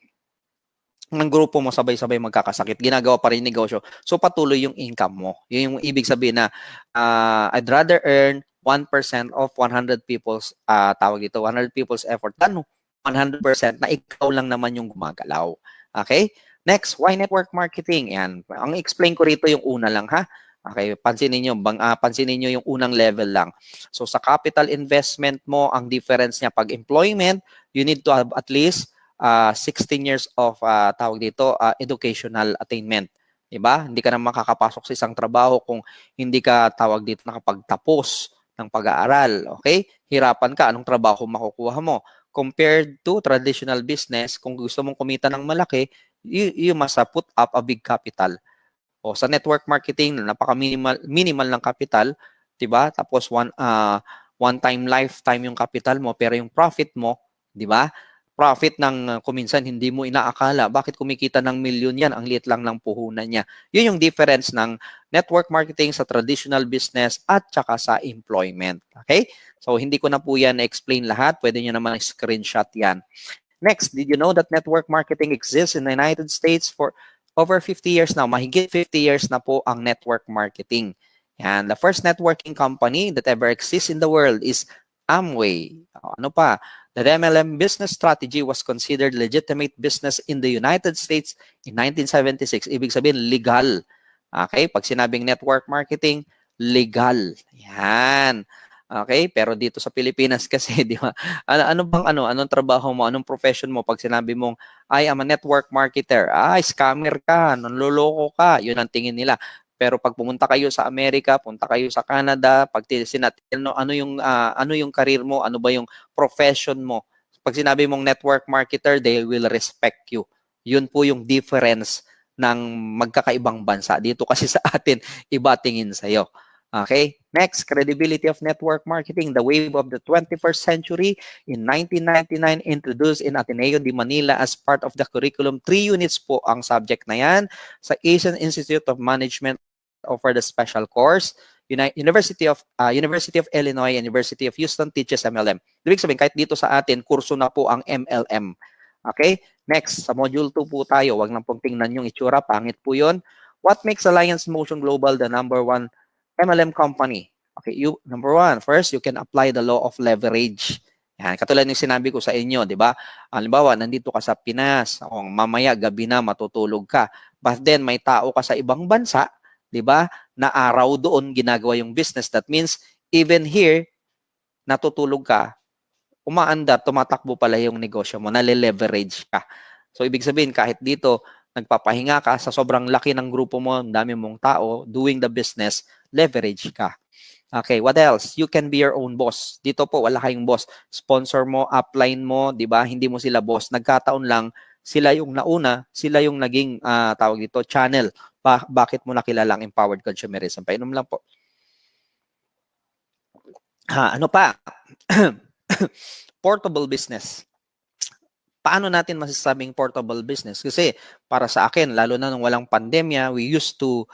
ng grupo mo sabay-sabay magkakasakit, ginagawa pa rin negosyo. So patuloy yung income mo. Yun yung ibig sabihin na I'd rather earn 1% of 100 people's tawag dito, 100 people's effort than 100% na ikaw lang naman yung gumagalaw. Okay? Next, why network marketing? Yan. Ang explain ko rito yung una lang ha. Okay, pansinin niyo yung unang level lang. So sa capital investment mo, ang difference niya pag employment, you need to have at least 16 years of tawag dito educational attainment. Diba? Hindi ka na makakapasok sa isang trabaho kung hindi ka tawag dito nakapagtapos ng pag-aaral. Okay? Hirapan ka, anong trabaho makukuha mo? Compared to traditional business, kung gusto mong kumita ng malaki, you must put up a big capital. O sa network marketing, napaka-minimal ng capital, 'di ba? Tapos one time lifetime yung capital mo, pero yung profit mo, 'di ba? Profit ng kuminsan hindi mo inaakala. Bakit kumikita ng milyon yan? Ang liit lang ng puhunan niya. Yun yung difference ng network marketing sa traditional business at saka sa employment. Okay? So, hindi ko na po yan na-explain lahat. Pwede nyo naman screenshot yan. Next, did you know that network marketing exists in the United States for over 50 years now? Mahigit 50 years na po ang network marketing. And the first networking company that ever exists in the world is Amway. Ano pa? The MLM business strategy was considered legitimate business in the United States in 1976. Ibig sabihin, legal. Okay? Pag sinabing network marketing, legal. Yan. Okay? Pero dito sa Pilipinas kasi, di ba? Anong trabaho mo? Anong profession mo? Pag sinabi mong, I am a network marketer. Scammer ka, nanloloko ka. Yun ang tingin nila. Pero pag pumunta kayo sa Amerika, punta kayo sa Canada, pag sinatin ano yung career mo, ano ba yung profession mo. Pag sinabi mong network marketer, they will respect you. Yun po yung difference ng magkakaibang bansa. Dito kasi sa atin, iba tingin sa'yo. Okay? Next, credibility of network marketing. The wave of the 21st century in 1999 introduced in Ateneo de Manila as part of the curriculum. 3 units po ang subject na yan. Sa Asian Institute of Management offer the special course. University of Illinois and University of Houston teaches MLM. Ibig sabihin, kahit dito sa atin, kurso na po ang MLM. Okay? Next, sa module 2 po tayo. Wag lang pong tingnan yung itsura. Pangit po yun. What makes Alliance Motion Global the number 1 MLM company? Okay, number 1, first, you can apply the law of leverage. Yan, katulad ng sinabi ko sa inyo, di ba? Halimbawa, nandito ka sa Pinas, o mamaya gabi na matutulog ka. But then may tao ka sa ibang bansa, di ba? Na araw doon ginagawa yung business. That means even here natutulog ka, umaandar, tumatakbo pala yung negosyo mo, nale-leverage ka. So ibig sabihin kahit dito nagpapahinga ka sa sobrang laki ng grupo mo, ang dami mong tao doing the business, leverage ka. Okay, what else? You can be your own boss. Dito po, wala kayong boss. Sponsor mo, upline mo, di ba? Hindi mo sila boss. Nagkataon lang, sila yung nauna, sila yung naging, tawag dito, channel. Bakit mo nakilala ang empowered consumerism? Painom lang po. Ano pa? Portable business. Paano natin masasabing portable business? Kasi para sa akin, lalo na nung walang pandemya, we used to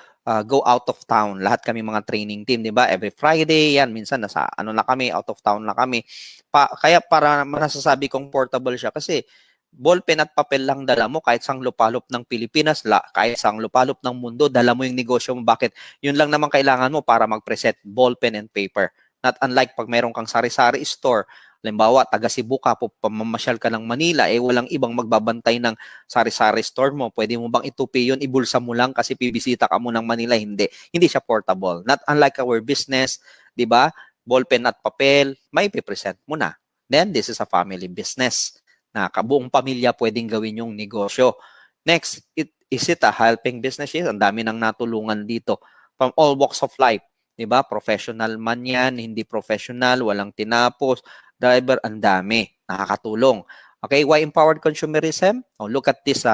go out of town. Lahat kami mga training team, di ba? Every Friday, yan, minsan nasa kami, out of town na kami. Kaya para masasabi kong portable siya kasi ballpen at papel lang dala mo kahit sang lupalop ng Pilipinas, kahit sang lupalop ng mundo, dala mo yung negosyo mo. Bakit? Yun lang naman kailangan mo para mag-present, ballpen and paper. Not unlike pag mayroon kang sari-sari store, halimbawa, taga Cebu ka po, pamamasyal ka ng Manila, walang ibang magbabantay ng sari-sari store mo. Pwede mo bang itupi yun, ibulsa mo lang kasi bibisita ka mo ng Manila? Hindi. Hindi siya portable. Not unlike our business, di ba? Ballpen at papel, may pipresent mo na. Then, this is a family business na kabuong pamilya pwedeng gawin yung negosyo. Next, is it a helping business? Yes, ang dami nang natulungan dito from all walks of life. Diba? Professional man yan, hindi professional, walang tinapos, driver, ang dami. Nakakatulong. Okay, why empowered consumerism? Oh, look at this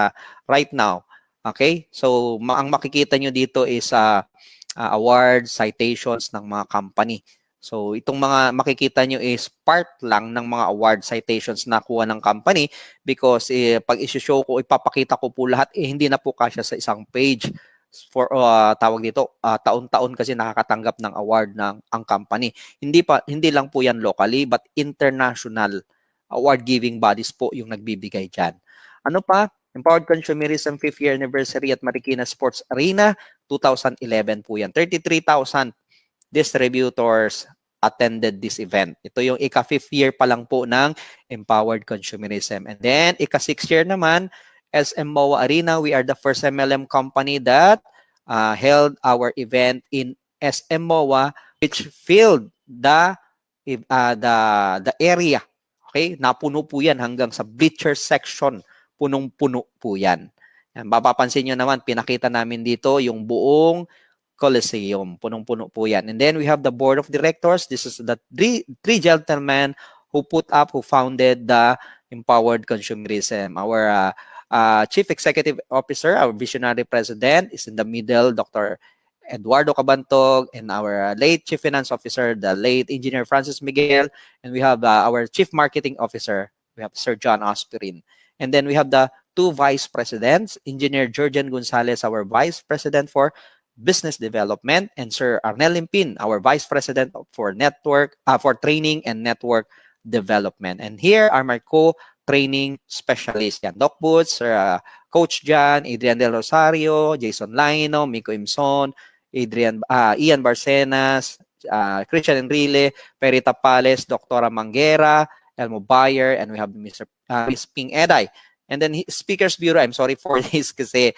right now. Okay, so ang makikita nyo dito is awards, citations ng mga company. So itong mga makikita nyo is part lang ng mga award citations na kuha ng company because pag isi-show ko, ipapakita ko po lahat, hindi na po kasya sa isang page. For tawag dito, taon-taon kasi nakakatanggap ng award ng ang company. Hindi lang po yan locally but international award giving bodies po yung nagbibigay diyan. Ano pa? Empowered Consumerism 5th year anniversary at Marikina Sports Arena 2011 po yan. 33,000 distributors attended this event. Ito yung ika-5th year pa lang po ng Empowered Consumerism. And then ika-6th year naman, SM MOA Arena, we are the first MLM company that held our event in SM MOA, which filled the area. Okay? Napuno po yan hanggang sa bleacher section. Punong-puno po yan. Yan, mapapansin nyo naman, pinakita namin dito yung buong Coliseum. Punong-puno po yan. And then we have the board of directors. This is the three gentlemen who who founded the Empowered Consumerism. Our Chief Executive Officer, our visionary president, is in the middle, Dr. Eduardo Cabantog, and our late Chief Finance Officer, the late Engineer Francis Miguel, and we have our Chief Marketing Officer, we have Sir John Aspirin. And then we have the two Vice Presidents, Engineer Georgian Gonzalez, our Vice President for Business Development, and Sir Arnel Limpin, our Vice President for for Training and Network Development. And here are my co-training specialists. Yan, Doc Boots, Sir Coach John, Adrian Del Rosario, Jason Laino, Miko Imson, Ian Barcenas, Christian Enrile, Perry Tapales, Dr. Manguera, Elmo Bayer, and we have Miss Ping Eday. And then Speakers Bureau, I'm sorry for this kasi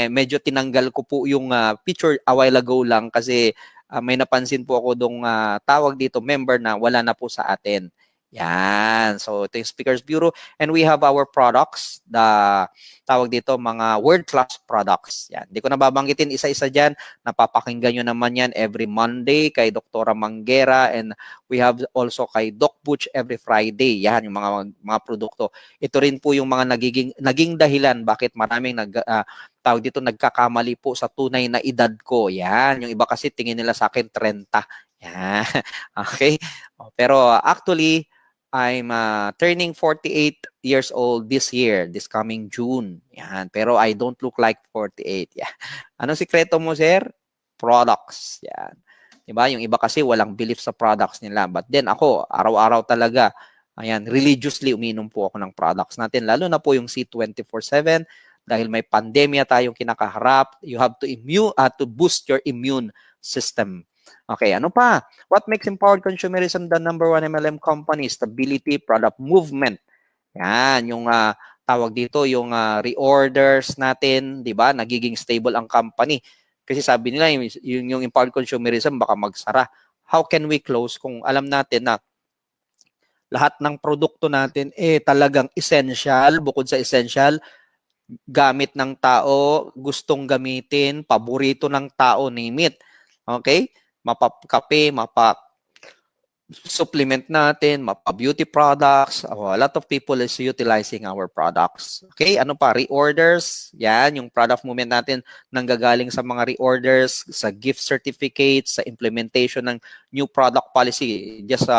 medyo tinanggal ko po yung picture a while ago lang kasi may napansin po ako dong tawag dito, member na wala na po sa atin. Yan. So, ito yung Speakers Bureau. And we have our products, tawag dito, mga world-class products. Yan. Hindi ko na babanggitin isa-isa dyan. Napapakinggan nyo naman yan every Monday kay Dr. Manguera. And we have also kay Doc Butch every Friday. Yan, yung mga produkto. Ito rin po yung mga naging dahilan bakit maraming tawag dito, nagkakamali po sa tunay na edad ko. Yan. Yung iba kasi tingin nila sa akin 30. Yan. Okay? Pero actually, I'm turning 48 years old this year, this coming June. Yan. Pero I don't look like 48. Yeah. Anong sikreto mo, sir? Products. Yan. Diba? Yung iba kasi walang belief sa products nila. But then ako, araw-araw talaga, ayan, religiously uminom po ako ng products natin. Lalo na po yung C24/7 dahil may pandemya tayong kinakaharap. You have to boost your immune system. Okay, ano pa? What makes Empowered Consumerism the #1 MLM company? Stability, product movement. Yan, yung tawag dito, yung reorders natin, di ba? Nagiging stable ang company. Kasi sabi nila, yung Empowered Consumerism baka magsara. How can we close kung alam natin na lahat ng produkto natin talagang essential, bukod sa essential, gamit ng tao, gustong gamitin, paborito ng tao, name it. Okay? Mapakape, supplement natin, beauty products. A lot of people is utilizing our products. Okay, ano pa? Reorders. Yan, yung product movement natin nanggagaling sa mga reorders, sa gift certificates, sa implementation ng new product policy. Just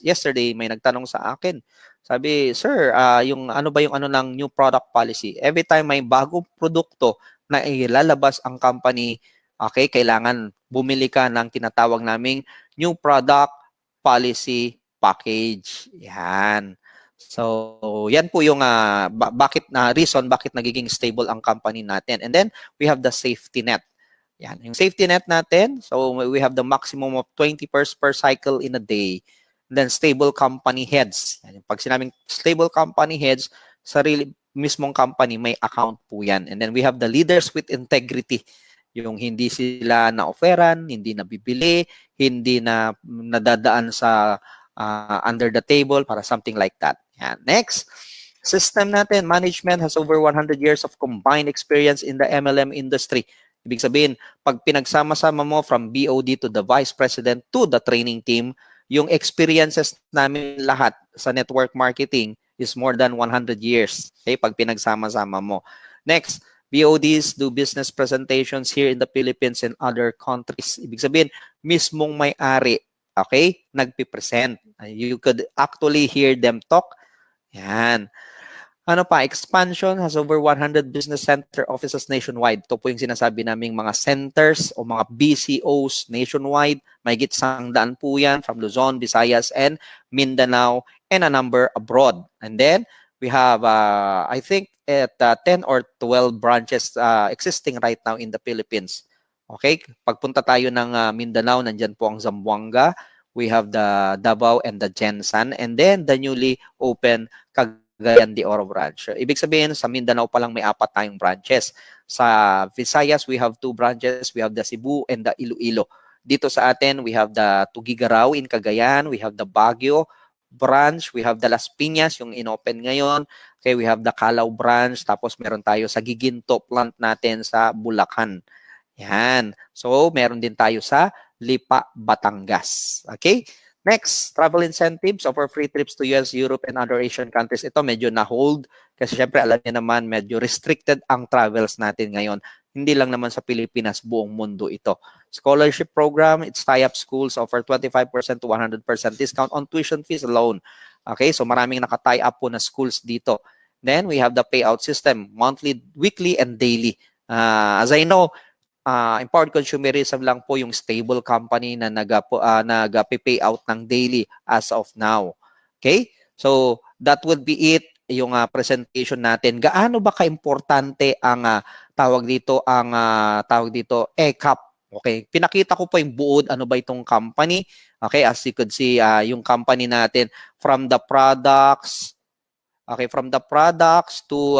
yesterday, may nagtanong sa akin. Sabi, sir, yung ano ba yung ng new product policy? Every time may bagong produkto na ilalabas ang company, okay, kailangan bumili ka ng tinatawag naming new product policy package. Yan. So, yan po yung reason bakit nagiging stable ang company natin. And then, we have the safety net. Yan. Yung safety net natin, so we have the maximum of 20 pairs per cycle in a day. And then, stable company heads. Yan. Pag sinabing stable company heads, sarili mismong company, may account po yan. And then, we have the leaders with integrity. Yung hindi sila na-offeran, hindi nabibili, hindi na nadadaan sa under the table para something like that. Yan. Next, system natin, management has over 100 years of combined experience in the MLM industry. Ibig sabihin, pag pinagsama-sama mo from BOD to the Vice President to the training team, yung experiences namin lahat sa network marketing is more than 100 years. Okay? Pag pinagsama-sama mo. Next, BODs do business presentations here in the Philippines and other countries. Ibig sabihin, mismong may-ari, okay, nagpipresent. You could actually hear them talk. Yan. Ano pa? Expansion has over 100 business center offices nationwide. Ito po yung sinasabi naming mga centers o mga BCOs nationwide. Mahigit 100 po yan from Luzon, Visayas, and Mindanao, and a number abroad. And then, we have, I think, at 10 or 12 branches existing right now in the Philippines. Okay? Pagpunta tayo ng Mindanao, nandyan po ang Zamboanga. We have the Davao and the Jensan. And then, the newly open Cagayan de Oro branch. Ibig sabihin, sa Mindanao pa lang may 4 tayong branches. Sa Visayas, we have 2 branches. We have the Cebu and the Iloilo. Dito sa atin, we have the Tugigaraw in Cagayan. We have the Baguio. branch. We have the Las Piñas, yung inopen ngayon. Okay, we have the Calao branch. Tapos meron tayo sa Giginto plant natin sa Bulacan. Yan. So, meron din tayo sa Lipa, Batangas. Okay? Next, travel incentives, offer free trips to US, Europe, and other Asian countries. Ito medyo na-hold kasi syempre alam niyo naman medyo restricted ang travels natin ngayon. Hindi lang naman sa Pilipinas, buong mundo ito. Scholarship program, it's tie-up schools offer 25% to 100% discount on tuition fees alone. Okay, so maraming naka-tie up po na schools dito. Then we have the payout system, monthly, weekly, and daily. As I know, empowered consumerism lang po yung stable company na nag-pay out ng daily as of now. Okay? So, that would be it, yung presentation natin. Gaano ba kaimportante ang tawag dito ECAP? Okay, pinakita ko po yung buod ano ba itong company. Okay, as you could see, yung company natin from the products, okay, from the products to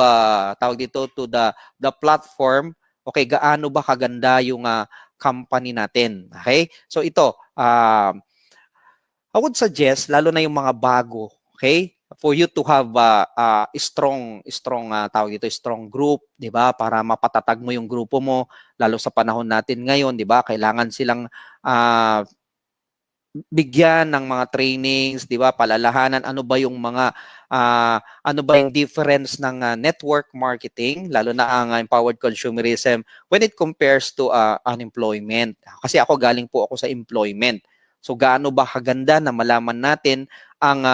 tawag dito to the platform. Okay, gaano ba kaganda yung company natin? Okay? So ito, I would suggest lalo na yung mga bago, okay? For you to have a strong tawag dito, strong group, 'di ba? Para mapatatag mo yung grupo mo lalo sa panahon natin ngayon, 'di ba? Kailangan silang bigyan ng mga trainings, 'di ba? Palalahanan ano ba yung mga ano ba yung difference ng network marketing lalo na ang empowered consumerism when it compares to unemployment. Kasi ako galing po ako sa employment. So gaano ba kaganda na malaman natin ang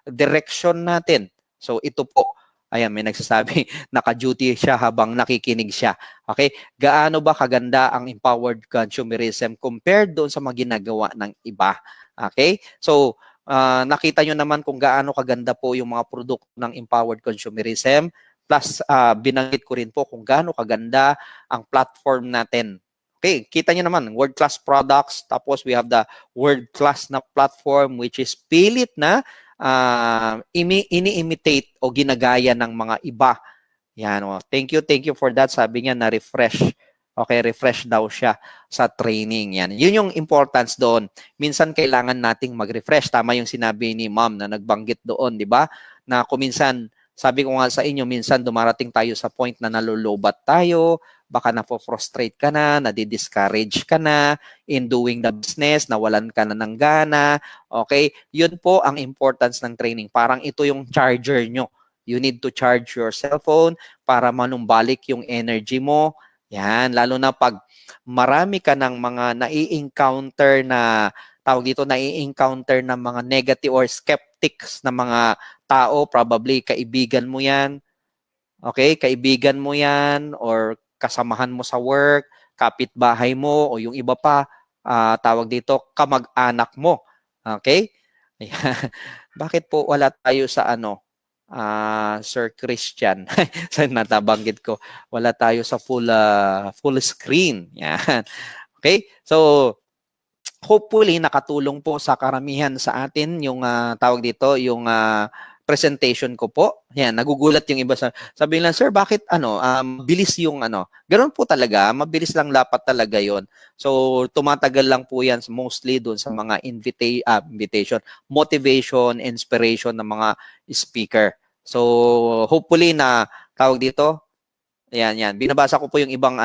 direction natin. So ito po, ayan may nagsasabi naka-duty siya habang nakikinig siya. Okay? Gaano ba kaganda ang empowered consumerism compared doon sa mga ginagawa ng iba? Okay? So nakita nyo naman kung gaano kaganda po yung mga produkto ng empowered consumerism. Plus, binanggit ko rin po kung gaano kaganda ang platform natin. Okay, kita nyo naman, world-class products. Tapos, we have the world-class na platform which is pilit na ini-imitate o ginagaya ng mga iba. Yan, oh. Thank you for that. Sabi niya na-refresh. Okay, refresh daw siya sa training. Yan. Yun yung importance doon. Minsan kailangan nating mag-refresh. Tama yung sinabi ni ma'am na nagbanggit doon, di ba? Na kuminsan, sabi ko nga sa inyo, minsan dumarating tayo sa point na nalulobat tayo, baka na-frustrate ka na, nadi-discourage ka na in doing the business, nawalan ka na ng gana. Okay? Yun po ang importance ng training. Parang ito yung charger nyo. You need to charge your cellphone para manumbalik yung energy mo. Yan, lalo na pag marami ka ng mga nai-encounter na, tawag dito, nai-encounter na mga negative or skeptics na mga tao, probably kaibigan mo yan, okay, kaibigan mo yan, or kasamahan mo sa work, kapitbahay mo, o yung iba pa, tawag dito, kamag-anak mo. Okay? Ayan. Bakit po wala tayo sa Sir Christian? Saan natabanggit ko? Wala tayo sa full screen. Yan. Okay? So, hopefully nakatulong po sa karamihan sa atin yung tawag dito, yung presentation ko po. Yan, nagugulat yung iba sabi lang, sir, bakit bilis yung Ganun po talaga, mabilis lang lapat talaga yon. So, tumatagal lang po yan mostly doon sa mga invitation, motivation, inspiration ng mga speaker. So, hopefully na tawag dito, yan. Binabasa ko po yung ibang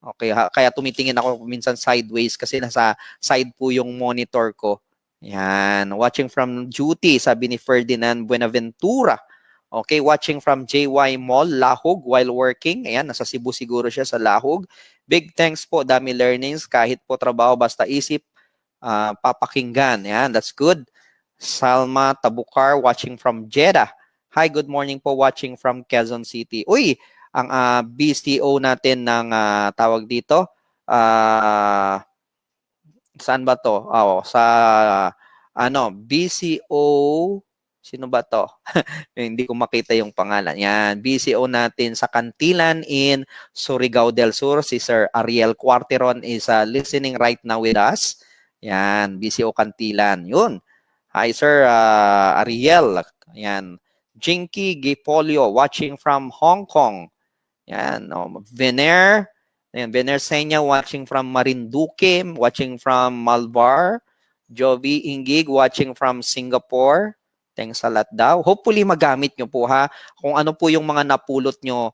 Okay, kaya tumitingin ako minsan sideways kasi nasa side po yung monitor ko. Yan, watching from duty, sabi ni Ferdinand Buenaventura. Okay, watching from JY Mall, Lahog, while working. Ayan, nasa Cebu siguro siya sa Lahog. Big thanks po, dami learnings. Kahit po trabaho, basta isip, papakinggan. Ayan, that's good. Salma Tabukar, watching from Jeddah. Hi, good morning po, watching from Quezon City. Uy, ang BCO natin ng tawag dito, saan ba to? Sa BCO, sino ba to? Hindi ko makita yung pangalan. Yan, BCO natin sa Cantilan in Surigao del Sur. Si Sir Ariel Cuarteron is listening right now with us. Yan, BCO Cantilan. Yun. Hi, Sir Ariel. Yan. Jinky Gipolio, watching from Hong Kong. Yan, Vener Senya, watching from Marinduque, watching from Malbar. Jovi Ingig watching from Singapore. Thanks a lot daw. Hopefully magamit nyo po ha. Kung ano po yung mga napulot nyo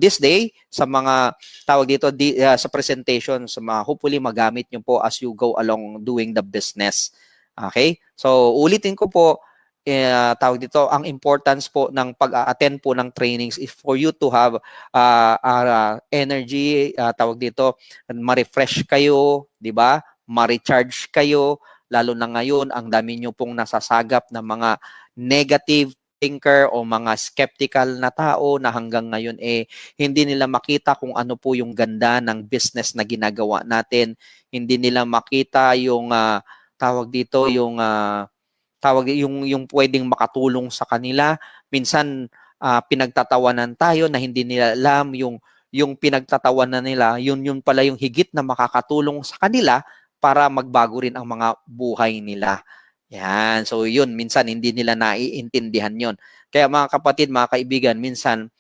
this day sa mga tawag dito sa presentation, sa mga hopefully magamit nyo po as you go along doing the business. Okay? So ulitin ko po, tawag dito, ang importance po ng pag-attend po ng trainings is for you to have energy, tawag dito, ma-refresh kayo, di ba? Ma-recharge kayo, lalo na ngayon, ang dami nyo pong nasasagap ng mga negative thinker o mga skeptical na tao na hanggang ngayon hindi nila makita kung ano po yung ganda ng business na ginagawa natin. Hindi nila makita yung tawag dito, yung yung pwedeng makatulong sa kanila. Minsan pinagtatawanan tayo na hindi nila alam yung pinagtatawanan nila, yun pala yung higit na makakatulong sa kanila para magbago rin ang mga buhay nila. Yan. So yun, minsan hindi nila naiintindihan yun. Kaya mga kapatid, mga kaibigan, minsan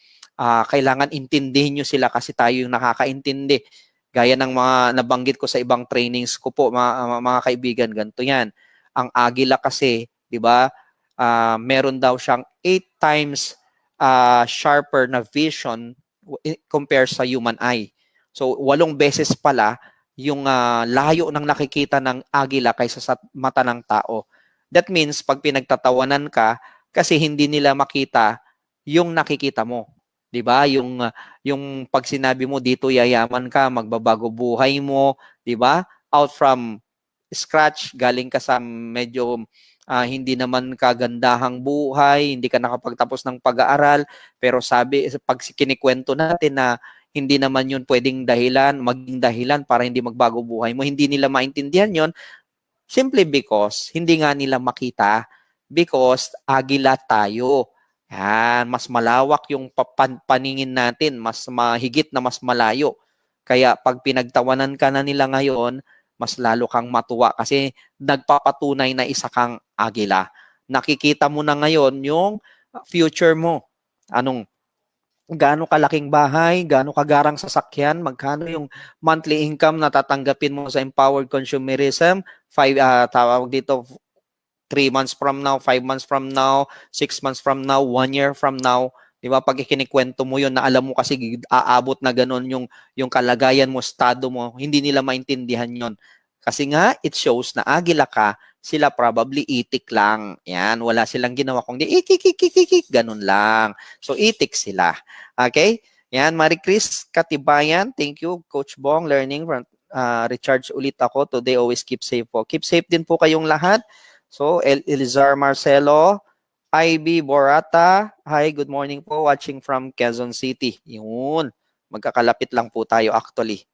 kailangan intindihin nyo sila kasi tayo yung nakakaintindi. Gaya ng mga nabanggit ko sa ibang trainings ko po, mga kaibigan, ganito yan. Ang agila kasi, di ba, meron daw siyang 8 times sharper na vision compared sa human eye. So 8 beses pala yung layo ng nakikita ng agila kaysa sa mata ng tao. That means pag pinagtatawanan ka, kasi hindi nila makita yung nakikita mo. 'Di ba? Yung pag sinabi mo dito yayaman ka, magbabago buhay mo, 'di ba? Out from scratch, galing ka sa medyo hindi naman kagandahang buhay, hindi ka nakapagtapos ng pag-aaral, pero pag kinikwento natin na hindi naman yun pwedeng maging dahilan para hindi magbago buhay mo, hindi nila maintindihan yun, simply because hindi nga nila makita, because agila tayo. Yan, mas malawak yung paningin natin, mas mahigit na mas malayo. Kaya pag pinagtawanan ka na nila ngayon, mas lalo kang matuwa kasi nagpapatunay na isa kang agila. Nakikita mo na ngayon yung future mo. Gaano kalaking bahay, gaano kagarang sasakyan, magkano yung monthly income na tatanggapin mo sa empowered consumerism, tawag dito, 3 months from now, 5 months from now, 6 months from now, 1 year from now. Di ba? Pag ikinikwento mo yun, na alam mo kasi aabot na ganun yung kalagayan mo, estado mo, hindi nila maintindihan yon. Kasi nga, it shows na agila ka, sila probably itik lang. Yan, wala silang ginawa kundi ikik, ganun lang. So, itik sila. Okay? Yan, Marie Chris Katibayan, thank you, Coach Bong, learning from recharge ulit ako. Today, always keep safe po. Keep safe din po kayong lahat. So, Elizar Marcelo, IB Borata, hi, good morning po, watching from Quezon City. Yun, magkakalapit lang po tayo actually.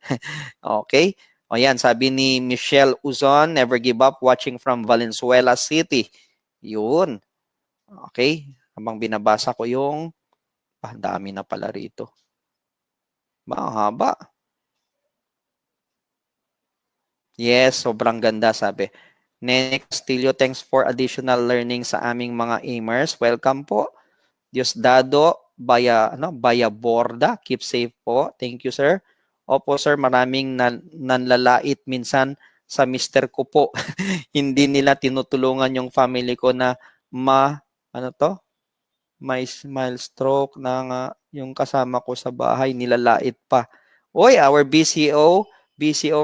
Okay, o yan, sabi ni Michelle Uzon, never give up, watching from Valenzuela City. Yun, okay, habang binabasa ko yung, dami na pala rito. Mahaba. Yes, sobrang ganda, sabi. Nene Castillo, thanks for additional learning sa aming mga aimers. Welcome po. Diosdado, Bayaborda, keep safe po. Thank you, sir. Opo, sir, maraming nanlalait minsan sa mister ko po. Hindi nila tinutulungan yung family ko na may smile stroke na nga yung kasama ko sa bahay, nilalait pa. Oy, our BCO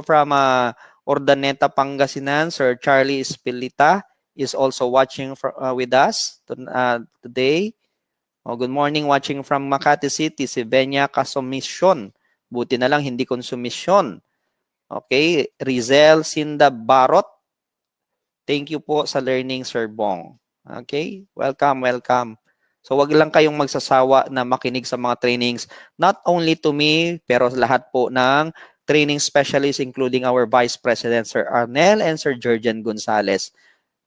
from Ordaneta, Pangasinan, Sir Charlie Espilita is also watching with us today. Good morning, watching from Makati City, si Benya Kasumisyon. Buti na lang, hindi konsumisyon. Okay, Rizel Sinda Barot. Thank you po sa learning, Sir Bong. Okay, welcome. So wag lang kayong magsasawa na makinig sa mga trainings, not only to me, pero lahat po ng training specialists, including our Vice President, Sir Arnel, and Sir Jurgen Gonzalez.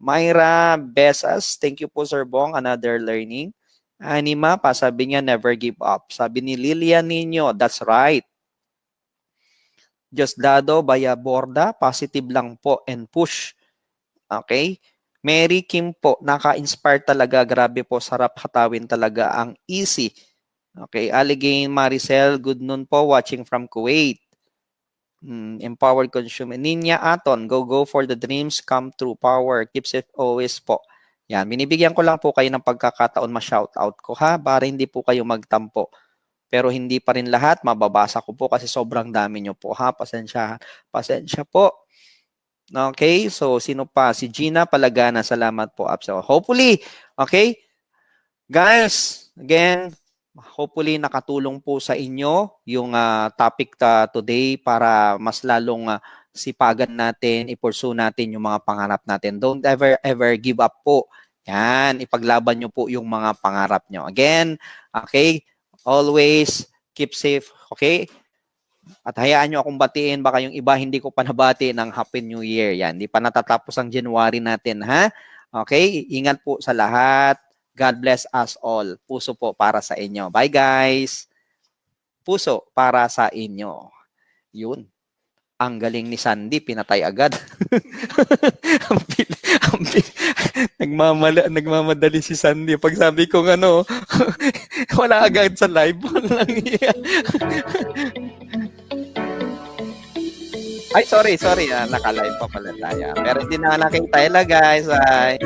Myra Besas, thank you po, Sir Bong, another learning. Anima pa, sabi niya, never give up. Sabi ni Lilian Nino, that's right. Diosdado Bayaborda, positive lang po and push. Okay? Mary Kim po, naka-inspire talaga. Grabe po, sarap hatawin talaga ang easy. Okay, Aligane Maricel, good noon po, watching from Kuwait. Empowered consumer. Ninya Aton, go for the dreams come true. Power, keeps it always po. Yan, binibigyan ko lang po kayo ng pagkakataon ma-shoutout ko ha, para hindi po kayo magtampo. Pero hindi pa rin lahat, mababasa ko po kasi sobrang dami nyo po ha, pasensya po. Okay, so sino pa? Si Gina Palagana, salamat po. So hopefully, okay, guys, again, hopefully nakatulong po sa inyo yung topic today para mas lalong sipagan natin, i-pursue natin yung mga pangarap natin. Don't ever give up po. Yan, ipaglaban nyo po yung mga pangarap nyo. Again, okay, always keep safe, okay? At hayaan nyo akong batiin, baka yung iba hindi ko pa nabati ng Happy New Year. Yan, hindi pa natatapos ang January natin, ha? Okay, ingat po sa lahat. God bless us all. Puso po para sa inyo. Bye guys. Puso para sa inyo. Yun. Ang galing ni Sandy, pinatay agad. Nagmamadali si Sandy. Pag sabi ko wala agad sa live. Walang iya. Ay, sorry. Naka-live pa pala tayo. Pero hindi na nakita guys. Bye.